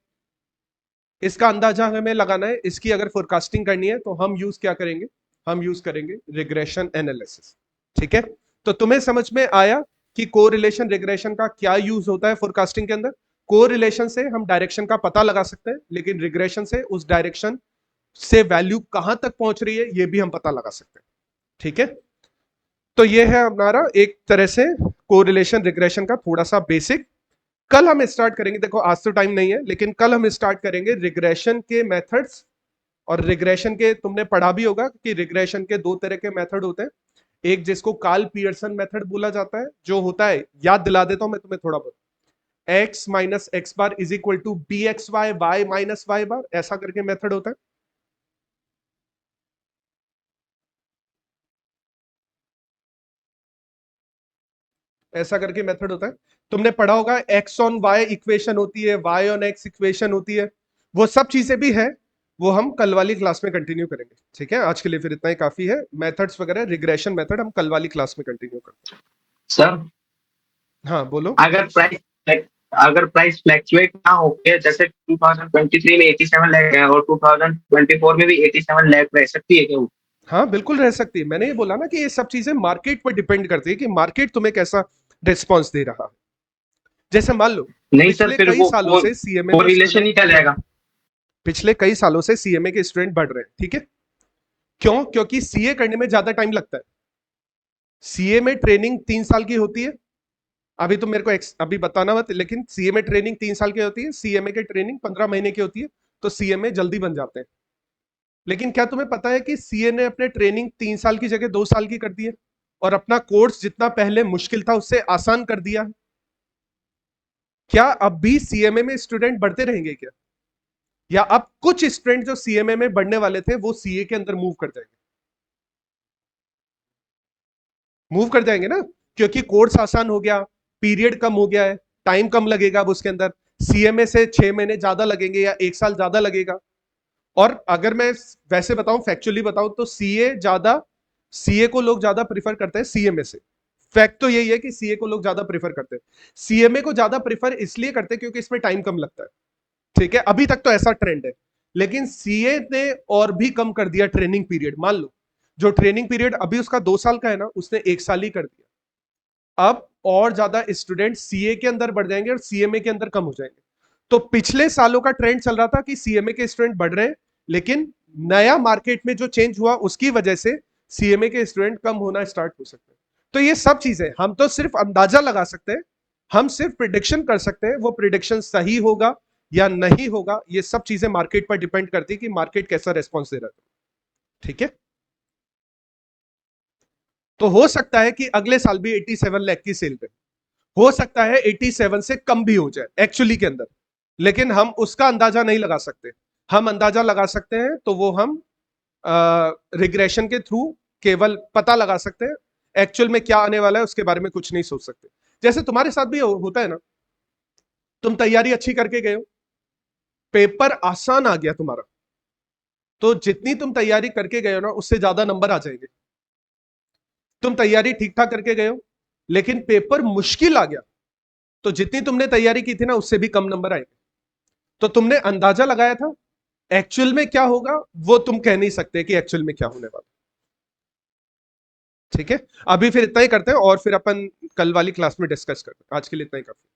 इसका अंदाजा हमें लगाना है। इसकी अगर फोरकास्टिंग करनी है तो हम यूज क्या करेंगे, हम यूज करेंगे रिग्रेशन एनालिसिस। ठीक है, तो तुम्हें समझ में आया कि कोरिलेशन रिग्रेशन का क्या यूज होता है फोरकास्टिंग के अंदर। कोरिलेशन से हम डायरेक्शन का पता लगा सकते हैं, लेकिन रिग्रेशन से उस डायरेक्शन से वैल्यू कहां तक पहुंच रही है ये भी हम पता लगा सकते हैं। ठीक है, तो ये है हमारा एक तरह से कोरिलेशन रिग्रेशन का थोड़ा सा बेसिक। कल हम स्टार्ट करेंगे, देखो आज तो टाइम नहीं है, लेकिन कल हम स्टार्ट करेंगे रिग्रेशन के मेथड्स। और रिग्रेशन के तुमने पढ़ा भी होगा कि रिग्रेशन के दो तरह के मेथड होते हैं। एक जिसको कार्ल पियर्सन मेथड बोला जाता है, जो होता है, याद दिला देता हूं मैं तुम्हें थोड़ा बहुत, x minus x bar is equal to b x y, y minus y bar, ऐसा करके मेथड होता है। ऐसा करके मेथड होता है। तुमने पढ़ा होगा एक्स ऑन वाई इक्वेशन होती है, वाई ऑन एक्स इक्वेशन होती है, वो सब चीजें भी है, वो हम कल वाली क्लास में कंटिन्यू करेंगे। ठीक है, आज के लिए फिर इतना ही काफी है। मेथड्स वगैरह रिग्रेशन मेथड हम कल वाली क्लास में कंटिन्यू करते हैं। सर हाँ बोलो। अगर प्राइस अगर प्राइस फ्लैक्चुएट ना होके जैसे 2023 में 87 लाख है और 2024 में भी 87 लाख रह सकती है क्या वो? हाँ बिल्कुल रह सकती है, मैंने ये बोला ना कि ये सब चीजें मार्केट पर डिपेंड करती है कि मार्केट तुम्हें कैसा रिस्पॉन्स दे रहा है। जैसे मान लो नहीं सर, पिछले फिर कई वो सालों से सीएमए में कोरिलेशन स्टूडेंट, ही क्या जाएगा? पिछले कई सालों से सीएमए के स्टूडेंट बढ़ रहे हैं। ठीक है, क्यों? क्योंकि सीए करने में ज्यादा टाइम लगता है। सीए में ट्रेनिंग 3 साल की होती है। अभी तो मेरे को अभी बताना मत, लेकिन सीए में ट्रेनिंग 3 साल की होती है, सीएमए की ट्रेनिंग 15 महीने की होती है। तो सीएमए जल्दी बन जाते हैं। लेकिन क्या तुम्हें पता है कि सीए ने अपने ट्रेनिंग 3 साल की जगह 2 साल की कर दी है, और अपना कोर्स जितना पहले मुश्किल था उससे आसान कर दिया है। क्या अब भी सीएमए में स्टूडेंट बढ़ते रहेंगे क्या, या अब कुछ स्टूडेंट जो सीएमए में बढ़ने वाले थे वो सीए के अंदर मूव कर जाएंगे? मूव कर जाएंगे ना, क्योंकि कोर्स आसान हो गया, पीरियड कम हो गया है, टाइम कम लगेगा अब उसके अंदर। सीएमए से 6 महीने ज्यादा लगेंगे या 1 साल ज्यादा लगेगा। और अगर मैं वैसे बताऊं, फैक्चुअली बताऊं, तो सीए को लोग ज्यादा प्रिफर करते हैं सीएमए से। फैक्ट तो यही है कि सीए को लोग ज्यादा प्रिफर करते हैं। सीएमए को ज्यादा प्रिफर इसलिए करते हैं क्योंकि इसमें टाइम कम लगता है। ठीक है, अभी तक तो ऐसा ट्रेंड है। लेकिन सीए ने और भी कम कर दिया ट्रेनिंग पीरियड। मान लो जो ट्रेनिंग पीरियड अभी उसका 2 साल का है ना, उसने 1 साल ही कर दिया। अब और ज्यादा स्टूडेंट सीए के अंदर बढ़ जाएंगे और सीएमए के अंदर कम हो जाएंगे। तो पिछले सालों का ट्रेंड चल रहा था कि सीएमए के स्टूडेंट बढ़ रहे हैं, लेकिन नया मार्केट में जो चेंज हुआ उसकी वजह से सीएमए के स्टूडेंट कम होना स्टार्ट हो सकते हैं। तो ये सब चीजें हम तो सिर्फ अंदाजा लगा सकते हैं, हम सिर्फ प्रिडिक्शन कर सकते हैं। वो प्रिडिक्शन सही होगा या नहीं होगा, ये सब चीजें मार्केट पर डिपेंड करती है कि मार्केट कैसा रेस्पॉन्स दे रहा है। ठीक है, तो हो सकता है कि अगले साल भी 87 लाख की सेल रहे, हो सकता है 87 से कम भी हो जाए एक्चुअली के अंदर, लेकिन हम उसका अंदाजा नहीं लगा सकते। हम अंदाजा लगा सकते हैं तो वो हम रिग्रेशन के थ्रू केवल पता लगा सकते हैं। एक्चुअल में क्या आने वाला है उसके बारे में कुछ नहीं सोच सकते। जैसे तुम्हारे साथ भी होता है ना, तुम तैयारी अच्छी करके गए हो, पेपर आसान आ गया तुम्हारा, तो जितनी तुम तैयारी करके गए हो ना उससे ज्यादा नंबर आ जाएंगे। तुम तैयारी ठीक ठाक करके गए हो, लेकिन पेपर मुश्किल आ गया, तो जितनी तुमने तैयारी की थी ना उससे भी कम नंबर आएंगे। तो तुमने अंदाजा लगाया था, एक्चुअल में क्या होगा वो तुम कह नहीं सकते कि एक्चुअल में क्या होने वाला। ठीक है, अभी फिर इतना ही करते हैं और फिर अपन कल वाली क्लास में डिस्कस करते हैं। आज के लिए इतना ही करते हैं।